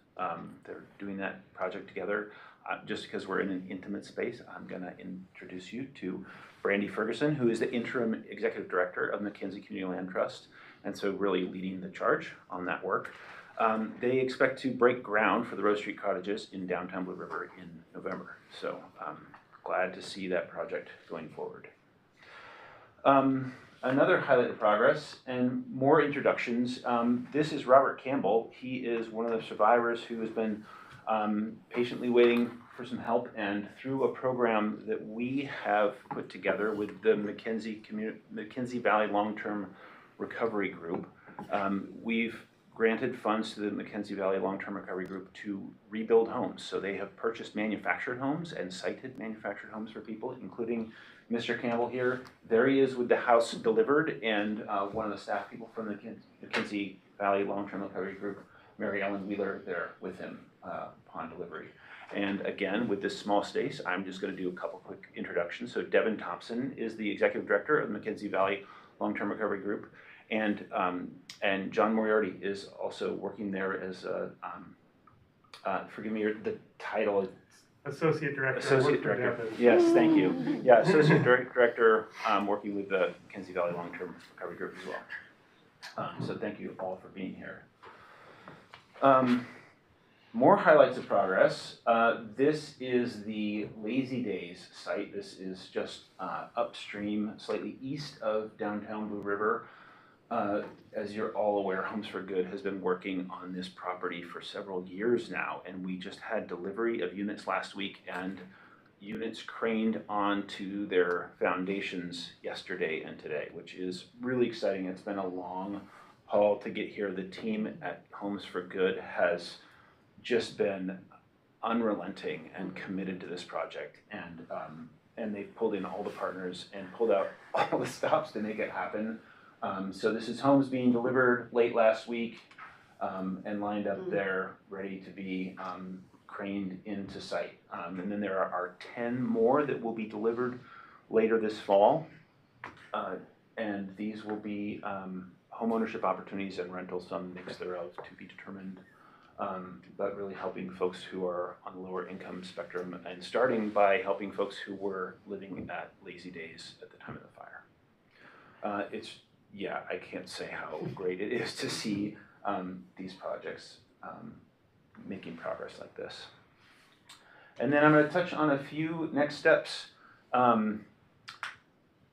They're doing that project together. Just because we're in an intimate space, I'm going to introduce you to Brandy Ferguson, who is the interim executive director of Mackenzie Community Land Trust, and so really leading the charge on that work. They expect to break ground for the Rose Street Cottages in downtown Blue River in November. So glad to see that project going forward. Another highlight of progress and more introductions. This is Robert Campbell. He is one of the survivors who has been patiently waiting for some help, and through a program that we have put together with the Mackenzie Valley Long-Term Recovery Group, we've granted funds to the Mackenzie Valley Long-Term Recovery Group to rebuild homes. So they have purchased manufactured homes and sited manufactured homes for people, including Mr. Campbell here. There he is with the house delivered, and one of the staff people from the Mackenzie Valley Long-Term Recovery Group, Mary Ellen Wheeler, there with him upon delivery. And again, with this small space, I'm just going to do a couple quick introductions. So Devin Thompson is the executive director of the Mackenzie Valley Long-Term Recovery Group, and John Moriarty is also working there as a, forgive me, the title. Associate Director. Associate Director. Yes, thank you. Yeah, Associate Director, working with the Mackenzie Valley Long-Term Recovery Group as well. So thank you all for being here. More highlights of progress. This is the Lazy Days site. This is just upstream, slightly east of downtown Blue River. As you're all aware, Homes for Good has been working on this property for several years now, and we just had delivery of units last week, and units craned onto their foundations yesterday and today, which is really exciting. It's been a long haul to get here. The team at Homes for Good has just been unrelenting and committed to this project, and they've pulled in all the partners and pulled out all the stops to make it happen. So this is homes being delivered late last week and lined up there, ready to be craned into site. And then there are 10 more that will be delivered later this fall, and these will be homeownership opportunities and rental, some mix thereof to be determined. But really helping folks who are on the lower income spectrum, and starting by helping folks who were living at Lazy Days at the time of the fire. Yeah, I can't say how great it is to see these projects making progress like this. And then I'm going to touch on a few next steps.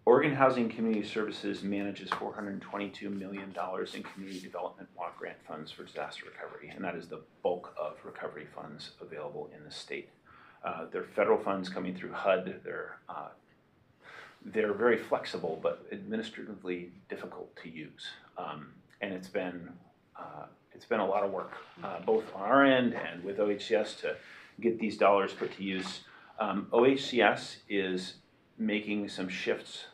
Oregon Housing Community Services manages $422 million in community development block grant funds for disaster recovery, and that is the bulk of recovery funds available in the state. There are federal funds coming through HUD. They're very flexible, but administratively difficult to use, and it's been a lot of work, both on our end and with OHCS to get these dollars put to use. OHCS is making some shifts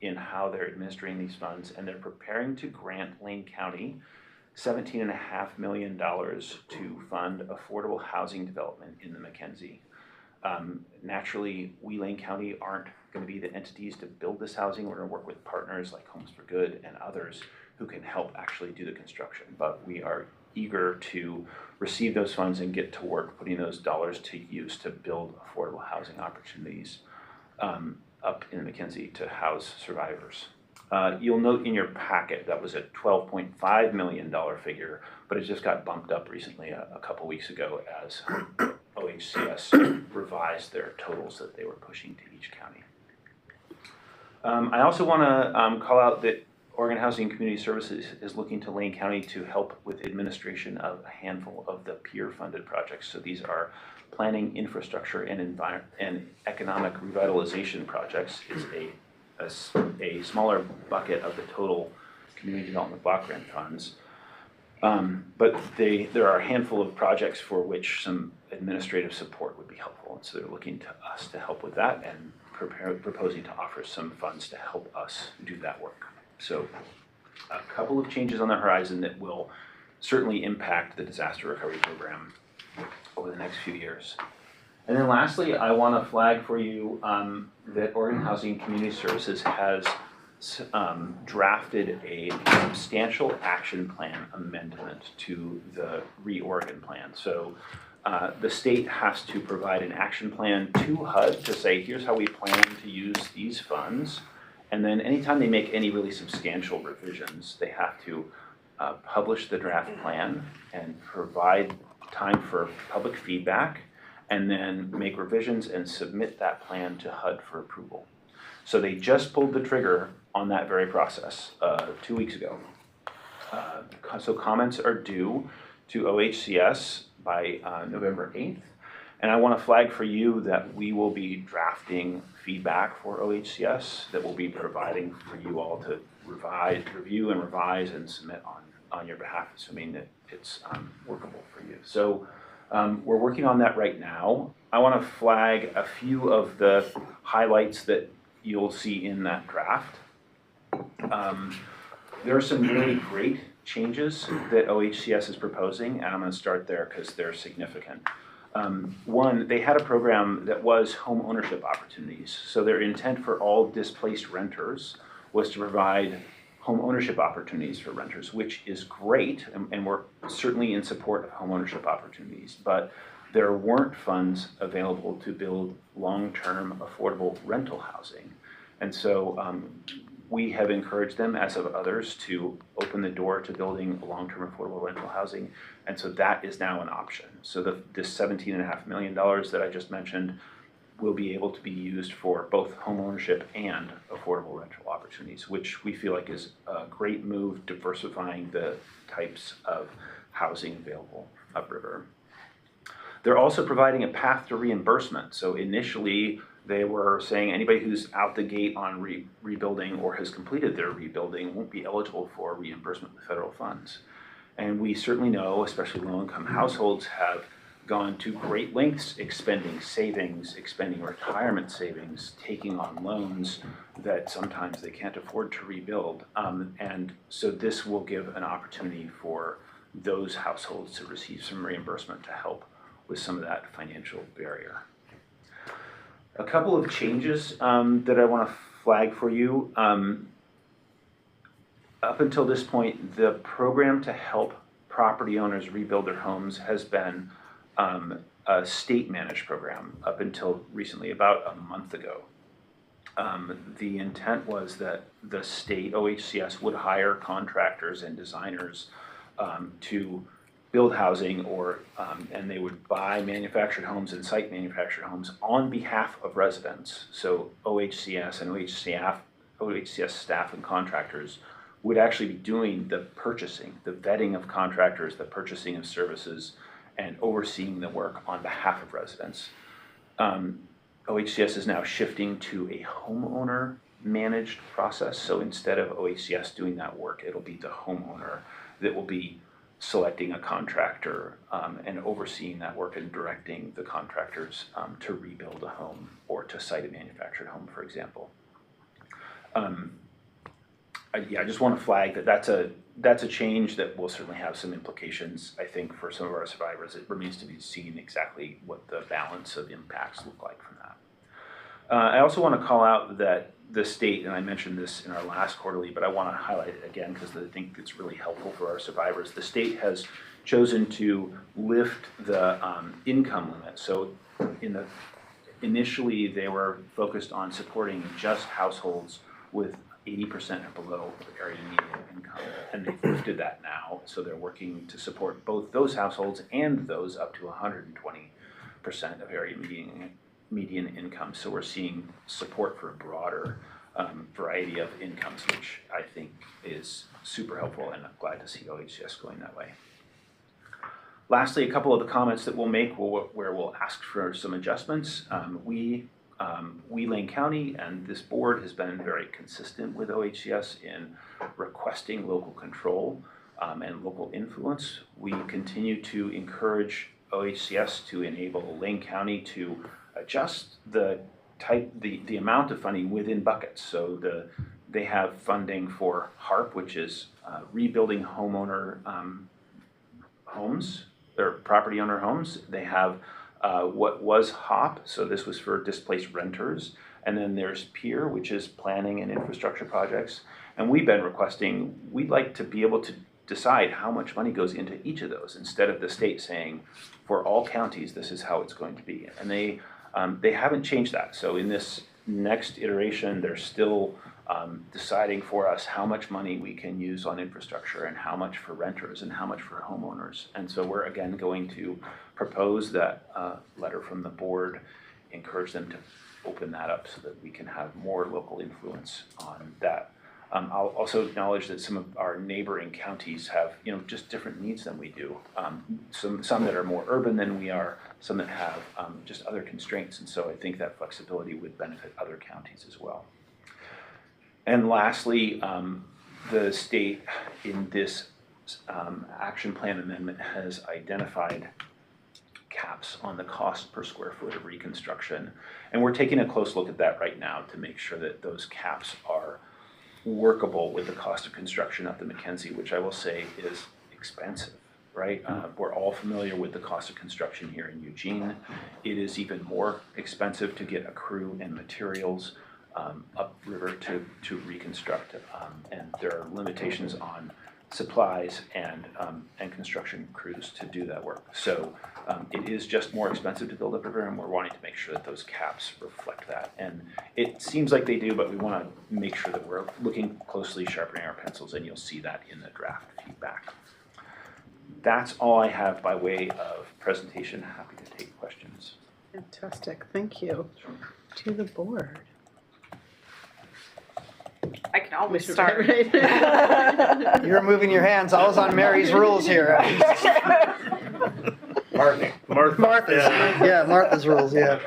in how they're administering these funds, and they're preparing to grant Lane County $17.5 million to fund affordable housing development in the Mackenzie. Naturally, we, Lane County, aren't going to be the entities to build this housing. We're going to work with partners like Homes for Good and others who can help actually do the construction, but we are eager to receive those funds and get to work putting those dollars to use to build affordable housing opportunities up in the Mackenzie to house survivors. You'll note in your packet that was a $12.5 million figure, but it just got bumped up recently a couple weeks ago as OHCS revised their totals that they were pushing to each county. I also want to call out that Oregon Housing Community Services is looking to Lane County to help with administration of a handful of the peer-funded projects. So these are planning, infrastructure, and economic revitalization projects. Is a smaller bucket of the total community development block grant funds. But there are a handful of projects for which some administrative support would be helpful. And so they're looking to us to help with that and proposing to offer some funds to help us do that work. So a couple of changes on the horizon that will certainly impact the disaster recovery program over the next few years. And then lastly, I want to flag for you that Oregon Housing and Community Services has drafted a substantial action plan amendment to the ReOregon plan. So the state has to provide an action plan to HUD to say, here's how we plan to use these funds. And then anytime they make any really substantial revisions, they have to publish the draft plan and provide time for public feedback, and then make revisions and submit that plan to HUD for approval. So they just pulled the trigger on that very process 2 weeks ago. So comments are due to OHCS by November 8th. And I want to flag for you that we will be drafting feedback for OHCS that we'll be providing for you all to review and revise and submit on your behalf, assuming that it's workable for you. So we're working on that right now. I want to flag a few of the highlights that you'll see in that draft. There are some really great changes that OHCS is proposing, and I'm going to start there because they're significant. One, they had a program that was home ownership opportunities. So their intent for all displaced renters was to provide home ownership opportunities for renters, which is great, and we're certainly in support of home ownership opportunities, but there weren't funds available to build long-term affordable rental housing. And so we have encouraged them, as have others, to open the door to building long-term affordable rental housing. And so that is now an option. So this $17.5 million that I just mentioned will be able to be used for both home ownership and affordable rental opportunities, which we feel like is a great move, diversifying the types of housing available upriver. They're also providing a path to reimbursement. So initially, they were saying anybody who's out the gate on rebuilding or has completed their rebuilding won't be eligible for reimbursement with federal funds. And we certainly know, especially low-income households, have gone to great lengths expending savings, expending retirement savings, taking on loans that sometimes they can't afford to rebuild. And so this will give an opportunity for those households to receive some reimbursement to help with some of that financial barrier. A couple of changes that I want to flag for you. Up until this point, the program to help property owners rebuild their homes has been a state-managed program up until recently, about a month ago. The intent was that the state, OHCS, would hire contractors and designers to build housing, and they would buy manufactured homes and site manufactured homes on behalf of residents. So OHCS and OHCS staff and contractors would actually be doing the purchasing, the vetting of contractors, the purchasing of services, and overseeing the work on behalf of residents. OHCS is now shifting to a homeowner managed process. So instead of OHCS doing that work, it'll be the homeowner that will be selecting a contractor and overseeing that work and directing the contractors to rebuild a home or to site a manufactured home, for example. I just want to flag that that's a change that will certainly have some implications, I think, for some of our survivors. It remains to be seen exactly what the balance of impacts look like from that. I also want to call out that the state, and I mentioned this in our last quarterly, but I want to highlight it again because I think it's really helpful for our survivors. The state has chosen to lift the income limit. So initially they were focused on supporting just households with 80% or below area median income, and they've lifted that now. So they're working to support both those households and those up to 120% of area median income. So we're seeing support for a broader variety of incomes, which I think is super helpful, and I'm glad to see OHCS going that way. Lastly, a couple of the comments that we'll make where we'll ask for some adjustments. We, Lane County, and this board has been very consistent with OHCS in requesting local control and local influence. We continue to encourage OHCS to enable Lane County to adjust the amount of funding within buckets. So they have funding for HARP, which is rebuilding homeowner homes, or property owner homes. They have what was HOP, so this was for displaced renters. And then there's PEER, which is planning and infrastructure projects. And we've been requesting, we'd like to be able to decide how much money goes into each of those instead of the state saying, for all counties, this is how it's going to be. And they haven't changed that. So in this next iteration, they're still deciding for us how much money we can use on infrastructure and how much for renters and how much for homeowners. And so we're again going to propose that letter from the board, encourage them to open that up so that we can have more local influence on that. I'll also acknowledge that some of our neighboring counties have, just different needs than we do. Some that are more urban than we are, some that have just other constraints. And so I think that flexibility would benefit other counties as well. And lastly, the state in this action plan amendment has identified caps on the cost per square foot of reconstruction. And we're taking a close look at that right now to make sure that those caps are workable with the cost of construction up the McKenzie, which I will say is expensive, right? We're all familiar with the cost of construction here in Eugene. It is even more expensive to get a crew and materials upriver to reconstruct, and there are limitations on supplies and construction crews to do that work. So it is just more expensive to build upriver, and we're wanting to make sure that those caps reflect that. And it seems like they do, but we want to make sure that we're looking closely, sharpening our pencils, and you'll see that in the draft feedback. That's all I have by way of presentation. Happy to take questions. Fantastic, thank you. To the board. I can always Commissioner start. Wright. You're moving your hands. I was on Mary's rules here. Martha's, yeah, Martha's rules, yeah.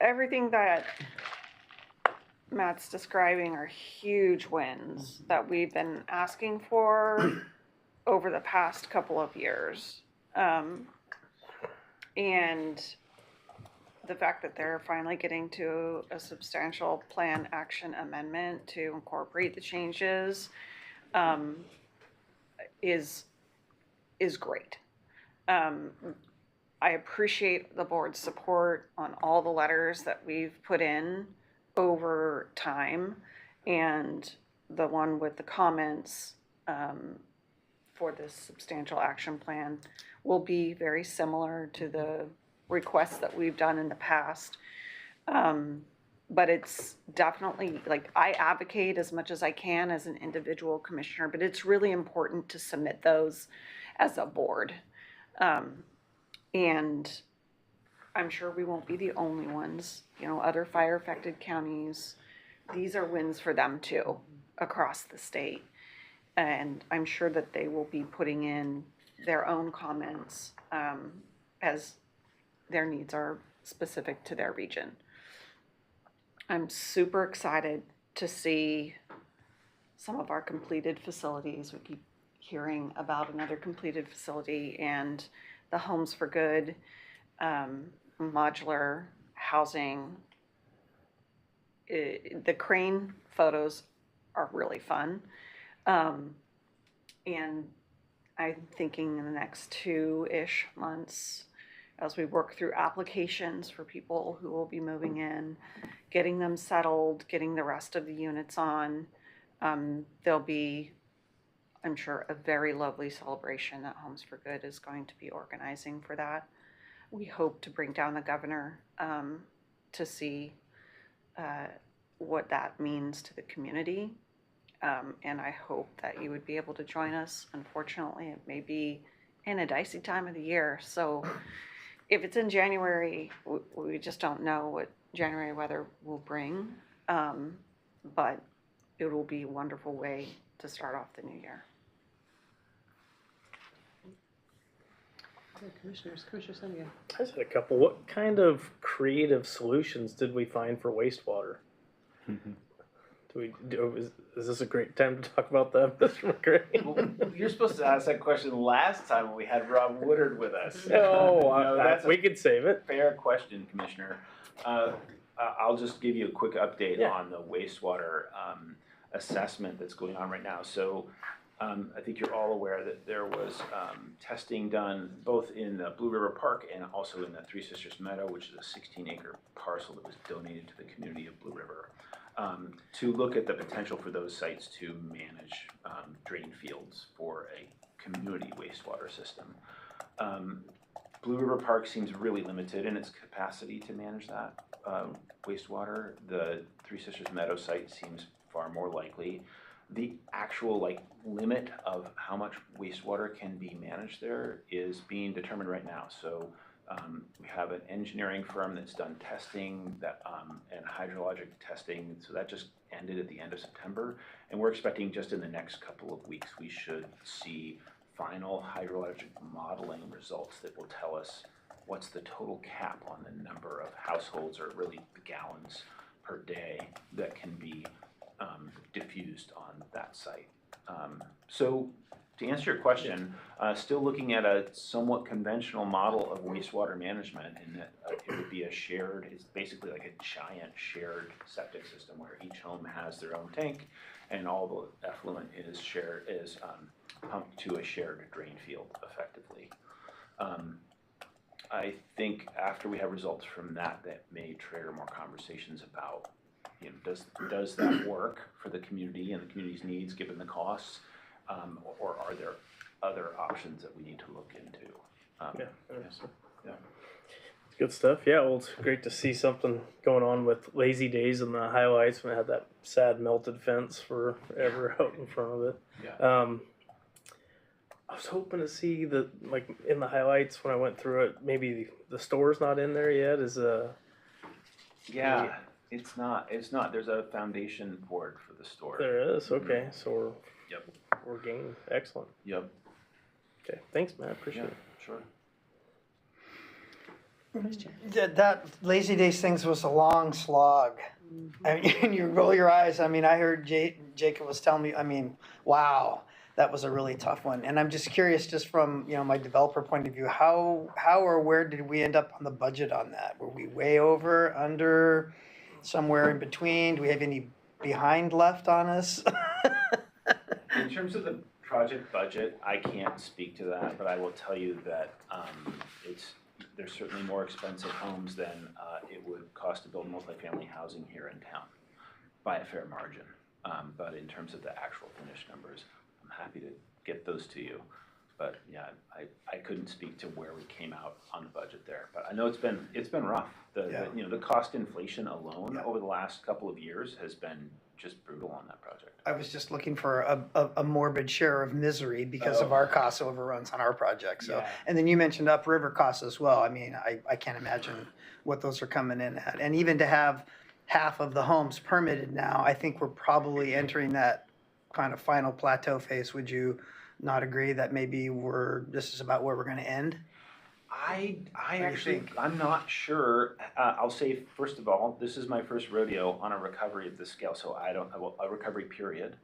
Everything that Matt's describing are huge wins that we've been asking for over the past couple of years. And the fact that they're finally getting to a substantial plan action amendment to incorporate the changes is great. I appreciate the board's support on all the letters that we've put in over time, and the one with the comments for this substantial action plan will be very similar to the requests that we've done in the past. But it's definitely, like, I advocate as much as I can as an individual commissioner, but it's really important to submit those as a board. And I'm sure we won't be the only ones, other fire affected counties, these are wins for them too, across the state. And I'm sure that they will be putting in their own comments as their needs are specific to their region. I'm super excited to see some of our completed facilities. We keep hearing about another completed facility, and the Homes for Good modular housing. The crane photos are really fun. And I'm thinking in the next 2-ish months, as we work through applications for people who will be moving in, getting them settled, getting the rest of the units on, there'll be, I'm sure, a very lovely celebration that Homes for Good is going to be organizing for that. We hope to bring down the governor to see what that means to the community. And I hope that you would be able to join us. Unfortunately, it may be in a dicey time of the year. So if it's in January, we just don't know what January weather will bring. But it will be a wonderful way to start off the new year. Commissioners, Commissioner Semia. I just had a couple. What kind of creative solutions did we find for wastewater? Is this a great time to talk about that, Mr. McCray? Well, you're supposed to ask that question last time when we had Rob Woodard with us. No, that's we a could save it. fair question, Commissioner. I'll just give you a quick update Yeah. on the wastewater assessment that's going on right now. So I think you're all aware that there was testing done both in the Blue River Park and also in the Three Sisters Meadow, which is a 16-acre parcel that was donated to the community of Blue River, to look at the potential for those sites to manage drain fields for a community wastewater system. Blue River Park seems really limited in its capacity to manage that wastewater. The Three Sisters Meadow site seems far more likely. The actual limit of how much wastewater can be managed there is being determined right now. So we have an engineering firm that's done testing that and hydrologic testing. So that just ended at the end of September, and we're expecting just in the next couple of weeks we should see final hydrologic modeling results that will tell us what's the total cap on the number of households, or really the gallons per day, that can be diffused on that site. So to answer your question, still looking at a somewhat conventional model of wastewater management, in that it would be it's basically like a giant shared septic system where each home has their own tank and all the effluent is pumped to a shared drain field effectively. I think after we have results from that may trigger more conversations about, does that work for the community and the community's needs given the costs, or are there other options that we need to look into? Yeah. Good stuff. Yeah, well, it's great to see something going on with Lazy Days and the highlights when I had that sad melted fence forever out in front of it. Yeah. I was hoping to see in the highlights when I went through it, maybe the store's not in there yet. Yeah, it's not. There's a foundation board for the store. There is. Okay, so Yep. we're gaining. Excellent. Yep. Okay, thanks, Matt. Appreciate it. Sure. That Lazy Days things was a long slog. I mean, you roll your eyes. I mean, I heard Jacob was telling me, I mean, wow, that was a really tough one. And I'm just curious, just from, my developer point of view, how or where did we end up on the budget on that? Were we way over, under, somewhere in between? Do we have any behind left on us? In terms of the project budget, I can't speak to that, but I will tell you that there's certainly more expensive homes than it would cost to build multifamily housing here in town by a fair margin. But in terms of the actual finished numbers, I'm happy to get those to you. But yeah, I couldn't speak to where we came out on the budget there. But I know it's been rough. The cost inflation alone over the last couple of years has been just brutal on that project. I was just looking for a morbid share of misery because of our cost overruns on our project. So, Yeah. And then you mentioned upriver costs as well. I mean, I can't imagine what those are coming in at. And even to have half of the homes permitted now, I think we're probably entering that kind of final plateau phase. Would you not agree that maybe this is about where we're going to end? I do you actually, think? I'm not sure. I'll say, first of all, this is my first rodeo on a recovery of this scale, so a recovery period,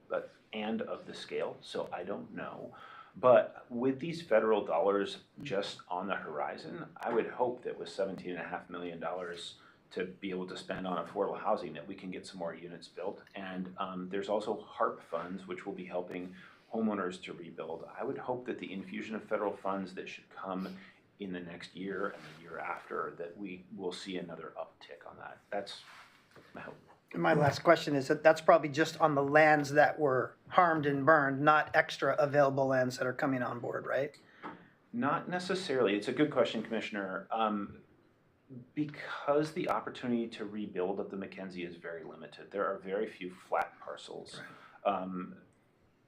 and of the scale, so I don't know. But with these federal dollars just on the horizon, I would hope that with $17.5 million to be able to spend on affordable housing, that we can get some more units built. And there's also HARP funds, which will be helping homeowners to rebuild. I would hope that the infusion of federal funds that should come in the next year and the year after, that we will see another uptick on that. That's my hope. My last question is that's probably just on the lands that were harmed and burned, not extra available lands that are coming on board, right? Not necessarily. It's a good question, Commissioner. Because the opportunity to rebuild at the McKenzie is very limited, there are very few flat parcels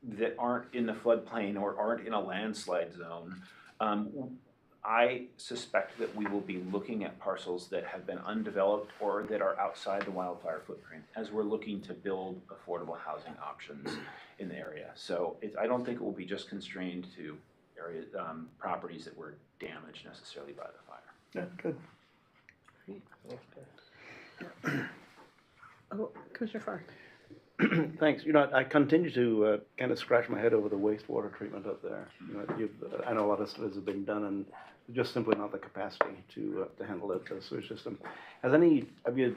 that aren't in the floodplain or aren't in a landslide zone. I suspect that we will be looking at parcels that have been undeveloped or that are outside the wildfire footprint as we're looking to build affordable housing options in the area. So I don't think it will be just constrained to areas, properties that were damaged necessarily by the fire. Yeah, good. Commissioner Farr. Thanks. You know, I continue to kind of scratch my head over the wastewater treatment up there. You know, I know a lot of studies have been done, and just simply not the capacity to handle it, the sewage system. Have you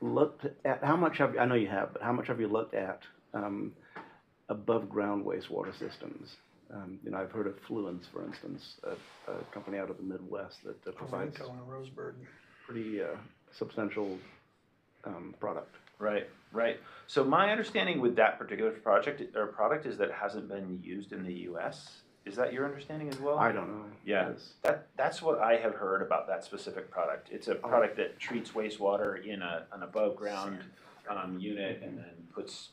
looked at how much I know you have, but how much have you looked at above ground wastewater systems? You know, I've heard of Fluence, for instance, a company out of the Midwest that provides Roseburg. pretty substantial product. Right. So my understanding with that particular project or product is that it hasn't been used in the U.S. Is that your understanding as well? I don't know. Yeah, that's what I have heard about that specific product. It's a product that treats wastewater in an above ground unit and then puts,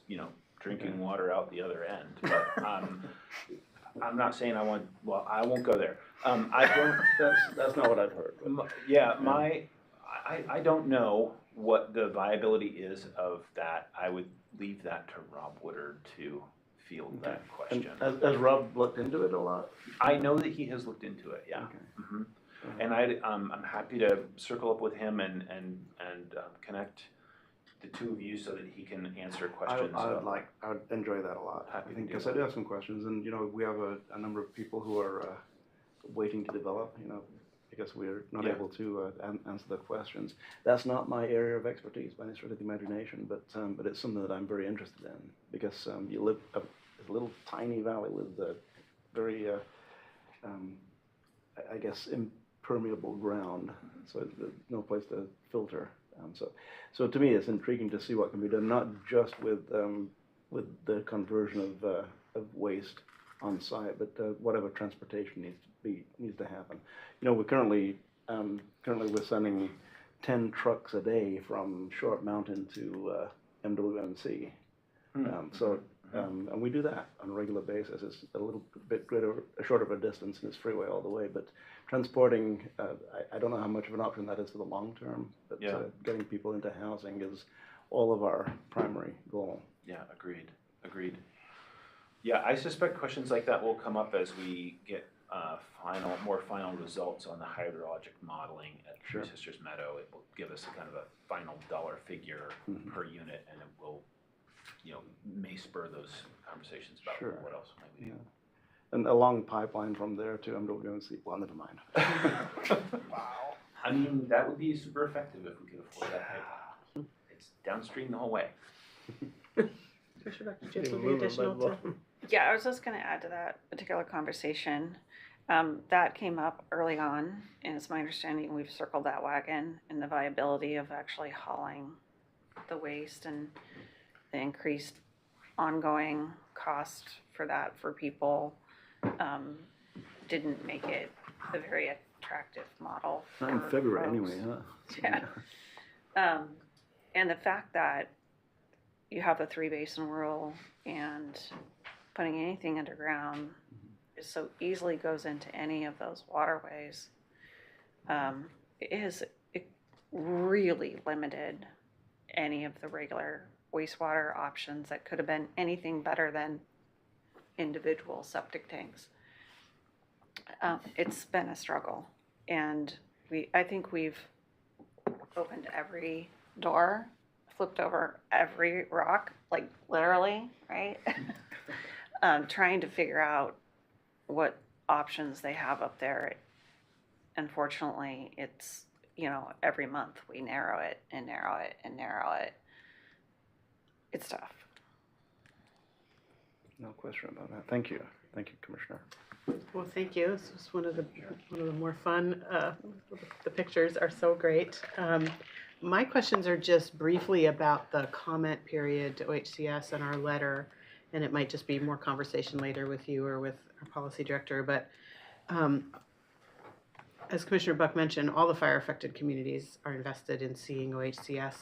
drinking water out the other end. But I'm not saying I won't go there. I don't. That's not what I've heard. I don't know what the viability is of that. I would leave that to Rob Woodard to field that question. And has Rob looked into it a lot? I know that he has looked into it, yeah. Okay. Mm-hmm. And I'm happy to circle up with him and connect the two of you so that he can answer questions. I would enjoy that a lot. Happy to do because that. I do have some questions, and we have a number of people who are waiting to develop. I guess we're not able to answer the questions. That's not my area of expertise by any stretch of the imagination, but it's something that I'm very interested in because you live in a little tiny valley with very, I guess, impermeable ground, so there's no place to filter. So to me, it's intriguing to see what can be done, not just with the conversion of waste on site, but whatever transportation needs to happen. We're currently we're sending 10 trucks a day from Short Mountain to MWMC. And we do that on a regular basis. It's a little bit shorter of a distance, and it's freeway all the way. But transporting, I don't know how much of an option that is for the long term, but getting people into housing is all of our primary goal. Yeah, agreed. Yeah, I suspect questions like that will come up as we get more final results on the hydrologic modeling at Three Sisters Meadow. It will give us a kind of a final dollar figure per unit, and it will, may spur those conversations about what else might be. Yeah. And a long pipeline from there to MWMC. Well, never mind. Wow. I mean, that would be super effective if we could afford that pipeline. It's downstream the whole way. Commissioner Buck, do you have any additional to? Yeah, I was just going to add to that particular conversation. That came up early on, and it's my understanding we've circled that wagon and the viability of actually hauling the waste and the increased ongoing cost for that for people didn't make it a very attractive model. Not in for February folks. anyway, huh? Yeah. And the fact that you have a 3-basin rule and putting anything underground so easily goes into any of those waterways it really limited any of the regular wastewater options that could have been anything better than individual septic tanks. It's been a struggle, and I think we've opened every door, flipped over every rock, like literally, right? Trying to figure out what options they have up there. Unfortunately, it's, every month we narrow it and narrow it and narrow it. It's tough. No question about that. Thank you, Commissioner. Well, thank you. This was one of the more fun. The pictures are so great. My questions are just briefly about the comment period to OHCS and our letter, and it might just be more conversation later with you or with our policy director. But as Commissioner Buck mentioned, all the fire-affected communities are invested in seeing OHCS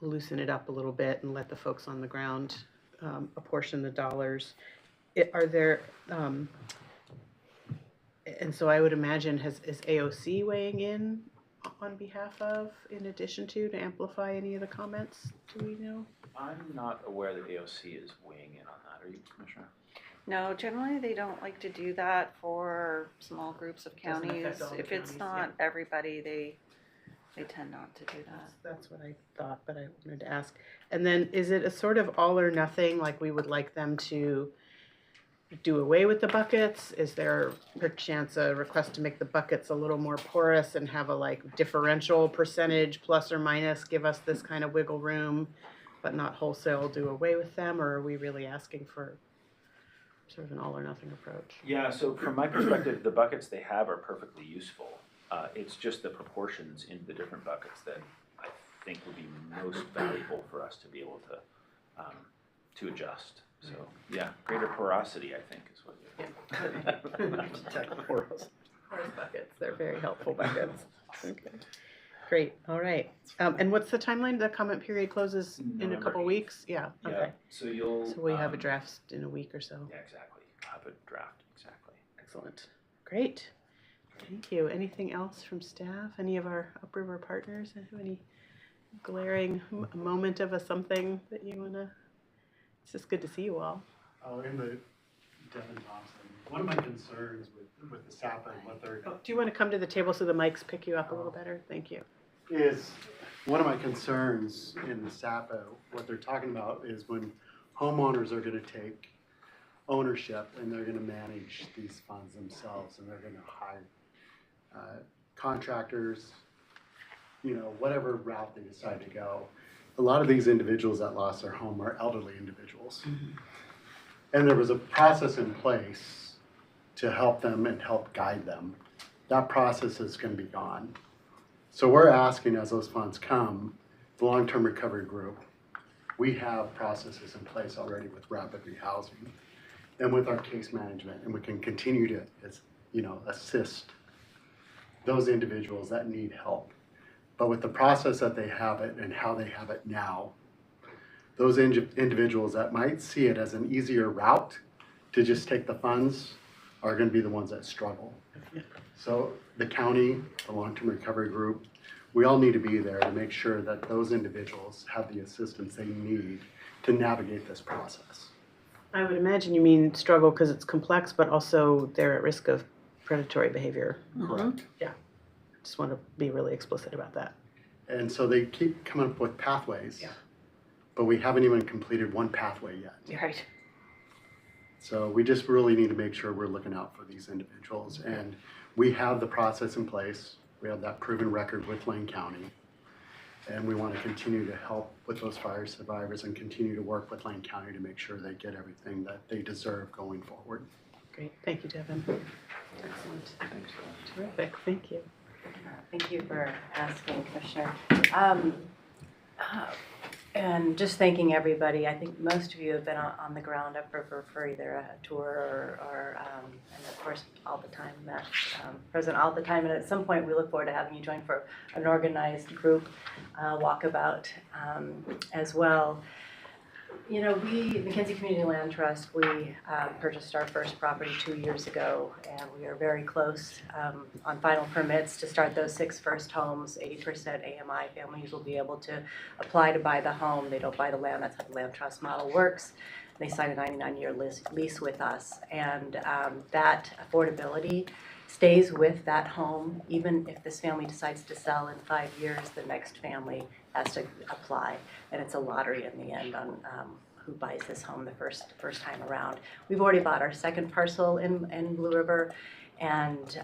loosen it up a little bit and let the folks on the ground apportion the dollars. Are there, and so I would imagine, is AOC weighing in on behalf of, in addition to amplify any of the comments? Do we know? I'm not aware that AOC is weighing in on that. Are you, Commissioner? No, generally they don't like to do that for small groups of Doesn't counties. affect all the If it's counties, not everybody, They tend not to do that. That's what I thought, but I wanted to ask. And then is it a sort of all or nothing, like we would like them to do away with the buckets? Is there perchance a request to make the buckets a little more porous and have a like differential percentage plus or minus, give us this kind of wiggle room, but not wholesale do away with them? Or are we really asking for sort of an all or nothing approach? Yeah, so from my perspective, the buckets they have are perfectly useful. It's just the proportions in the different buckets that I think would be most valuable for us to be able to adjust. So, yeah, greater porosity, I think, is what you're. Porous buckets, they're very helpful buckets. Okay. Great, all right. And what's the timeline? The comment period closes in a November couple 8th. weeks? Yeah, Yeah, okay. so you'll. So we have a draft in a week or so. Yeah, exactly. Have a draft, exactly. Excellent. Great. Thank you. Anything else from staff? Any of our upriver partners have any glaring moment of a something that you want to? It's just good to see you all. In the Devin Thompson, one of my concerns with the SAPA and what they're Oh, do you want to come to the table so the mics pick you up a little better? Thank you. is one of my concerns in the SAPA, what they're talking about is when homeowners are going to take ownership and they're going to manage these funds themselves and they're going to hire contractors, whatever route they decide to go. A lot of these individuals that lost their home are elderly individuals. And there was a process in place to help them and help guide them. That process is going to be gone. So we're asking, as those funds come, the long-term recovery group, we have processes in place already with rapid rehousing and with our case management, and we can continue to, assist those individuals that need help. But with the process that they have it and how they have it now, those individuals that might see it as an easier route to just take the funds are going to be the ones that struggle. So the county, the long-term recovery group, we all need to be there to make sure that those individuals have the assistance they need to navigate this process. I would imagine you mean struggle because it's complex, but also they're at risk of predatory behavior. Correct. Just want to be really explicit about that. And so they keep coming up with pathways, Yeah. but we haven't even completed one pathway yet. Right. So we just really need to make sure we're looking out for these individuals. And we have the process in place. We have that proven record with Lane County. And we want to continue to help with those fire survivors and continue to work with Lane County to make sure they get everything that they deserve going forward. Great. Thank you, Devin. Excellent. Thanks. Terrific. Thank you. Thank you for asking, Commissioner. And just thanking everybody. I think most of you have been on the ground upriver for either a tour or and of course, all the time, Matt, present all the time. And at some point, we look forward to having you join for an organized group walkabout as well. We, Mackenzie Community Land Trust, we purchased our first property 2 years ago, and we are very close on final permits to start those 6 first homes. 80% AMI families will be able to apply to buy the home. They don't buy the land. That's how the land trust model works. They sign a 99-year lease with us, and that affordability stays with that home. Even if this family decides to sell in 5 years, the next family has to apply, and it's a lottery in the end on who buys this home the first time around. We've already bought our second parcel in Blue River, and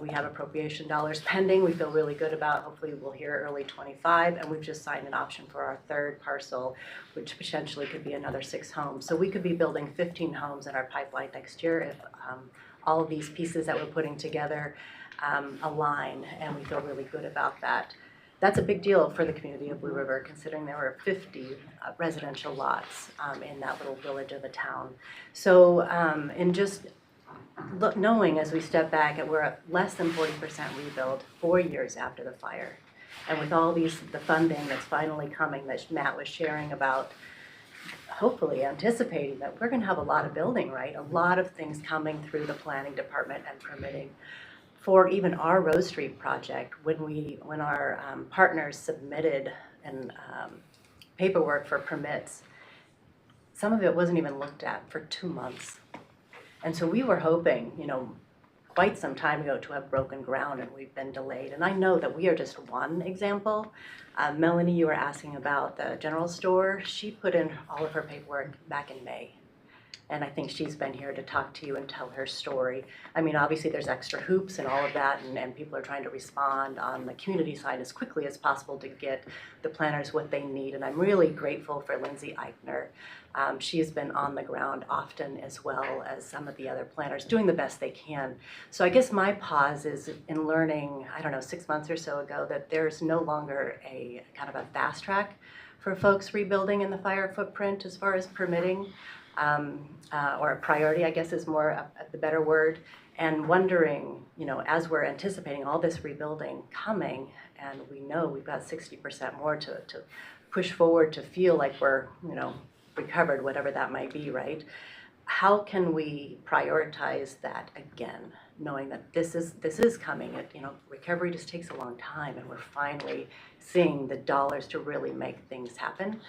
we have appropriation dollars pending. We feel really good about. Hopefully, we'll hear early '25, and we've just signed an option for our third parcel, which potentially could be another 6 homes. So we could be building 15 homes in our pipeline next year if all of these pieces that we're putting together align, and we feel really good about that. That's a big deal for the community of Blue River, considering there were 50 residential lots in that little village of a town. So in just knowing as we step back that we're at less than 40% rebuild 4 years after the fire, and with all the funding that's finally coming that Matt was sharing about, hopefully anticipating that we're going to have a lot of building, right? A lot of things coming through the planning department and permitting. For even our Rose Street project, when our partners submitted paperwork for permits, some of it wasn't even looked at for 2 months. And so we were hoping, quite some time ago to have broken ground, and we've been delayed. And I know that we are just one example. Melanie, you were asking about the general store. She put in all of her paperwork back in May. And I think she's been here to talk to you and tell her story. I mean, obviously there's extra hoops and all of that, and people are trying to respond on the community side as quickly as possible to get the planners what they need. And I'm really grateful for Lindsay Eichner. She has been on the ground often, as well as some of the other planners, doing the best they can. So I guess my pause is in learning, I don't know, 6 months or so ago, that there's no longer a kind of a fast track for folks rebuilding in the fire footprint as far as permitting. Or a priority, I guess is more the better word, and wondering, you know, as we're anticipating all this rebuilding coming, and we know we've got 60% more to push forward to feel like we're, you know, recovered, whatever that might be, right? How can we prioritize that again, knowing that this is coming? You know, recovery just takes a long time, and we're finally seeing the dollars to really make things happen.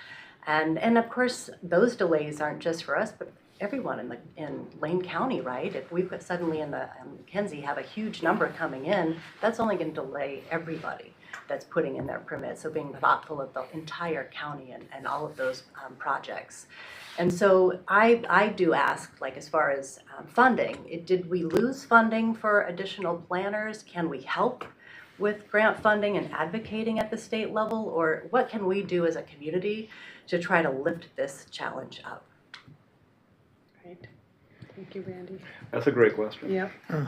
And of course, those delays aren't just for us, but everyone in Lane County, right? If we've got suddenly in McKenzie have a huge number coming in, that's only going to delay everybody that's putting in their permits. So being thoughtful of the entire county and all of those projects. And so I do ask, like, as far as funding, did we lose funding for additional planners? Can we help with grant funding and advocating at the state level? Or what can we do as a community to try to lift this challenge up? Great. Thank you, Randy. That's a great question. Yeah. I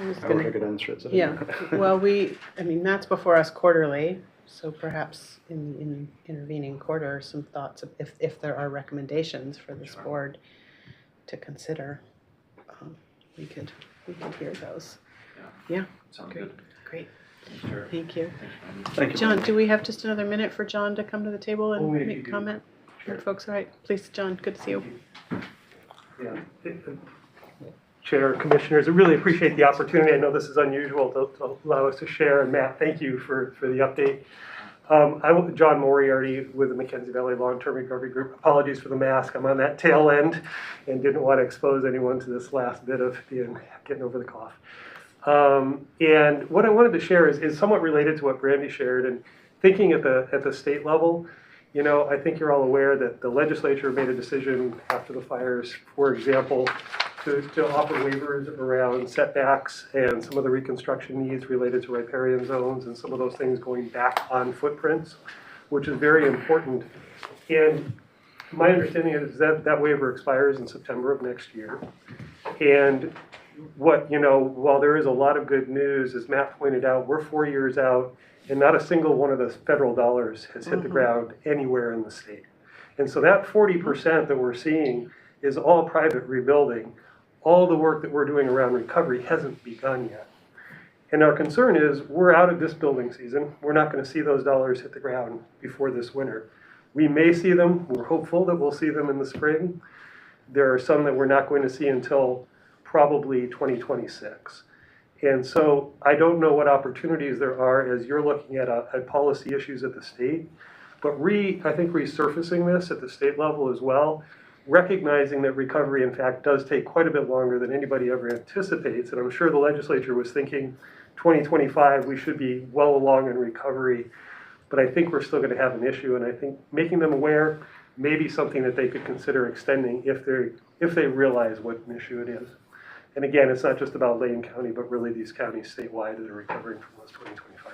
wish I could answer it. So Yeah. Well, I mean, Matt's before us quarterly, so perhaps in the intervening quarter, some thoughts of if there are recommendations for this board to consider, we could hear those. Yeah. Sounds Great. good. Great. Sure. Thank you. Thank you. John, do we have just another minute for John to come to the table and Only if make you do. comment? Are folks all right? Please, John, good to see you. Yeah. Chair, Commissioners, I really appreciate the opportunity. I know this is unusual to allow us to share, and Matt, thank you for the update. John Moriarty with the McKenzie Valley Long-Term Recovery Group. Apologies for the mask. I'm on that tail end and didn't want to expose anyone to this last bit of getting over the cough. And what I wanted to share is somewhat related to what Brandy shared, and thinking at the state level. You know, I think you're all aware that the legislature made a decision after the fires, for example, to offer waivers around setbacks and some of the reconstruction needs related to riparian zones and some of those things going back on footprints, which is very important. And my understanding is that that waiver expires in September of next year. And while there is a lot of good news, as Matt pointed out, we're 4 years out, and not a single one of the federal dollars has hit the ground anywhere in the state. And so that 40% that we're seeing is all private rebuilding. All the work that we're doing around recovery hasn't begun yet. And our concern is we're out of this building season. We're not going to see those dollars hit the ground before this winter. We may see them. We're hopeful that we'll see them in the spring. There are some that we're not going to see until probably 2026. And so I don't know what opportunities there are as you're looking at policy issues at the state, but I think resurfacing this at the state level as well, recognizing that recovery in fact does take quite a bit longer than anybody ever anticipates. And I'm sure the legislature was thinking 2025 we should be well along in recovery, but I think we're still going to have an issue. And I think making them aware may be something that they could consider extending if they realize what an issue it is. And again, it's not just about Lane County, but really these counties statewide that are recovering from those 2025.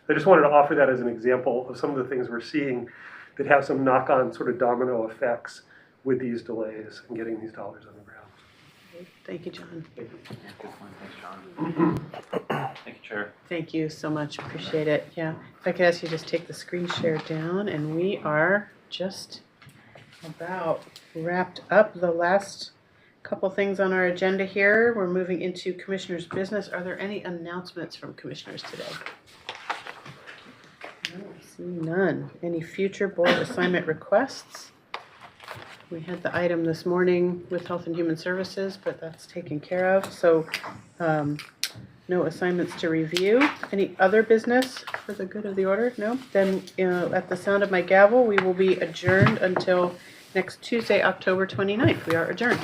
I just wanted to offer that as an example of some of the things we're seeing that have some knock-on sort of domino effects with these delays and getting these dollars on the ground. Thank you, John. Good point. Thanks, John. Thank you, Chair. Thank you so much. Appreciate it. Yeah. If I could ask you to just take the screen share down, and we are just about wrapped up. The last couple things on our agenda here. We're moving into Commissioners' business. Are there any announcements from Commissioners today? No, I see none. Any future board assignment requests? We had the item this morning with Health and Human Services, but that's taken care of. So no assignments to review. Any other business for the good of the order? No? Then at the sound of my gavel, we will be adjourned until next Tuesday, October 29th. We are adjourned.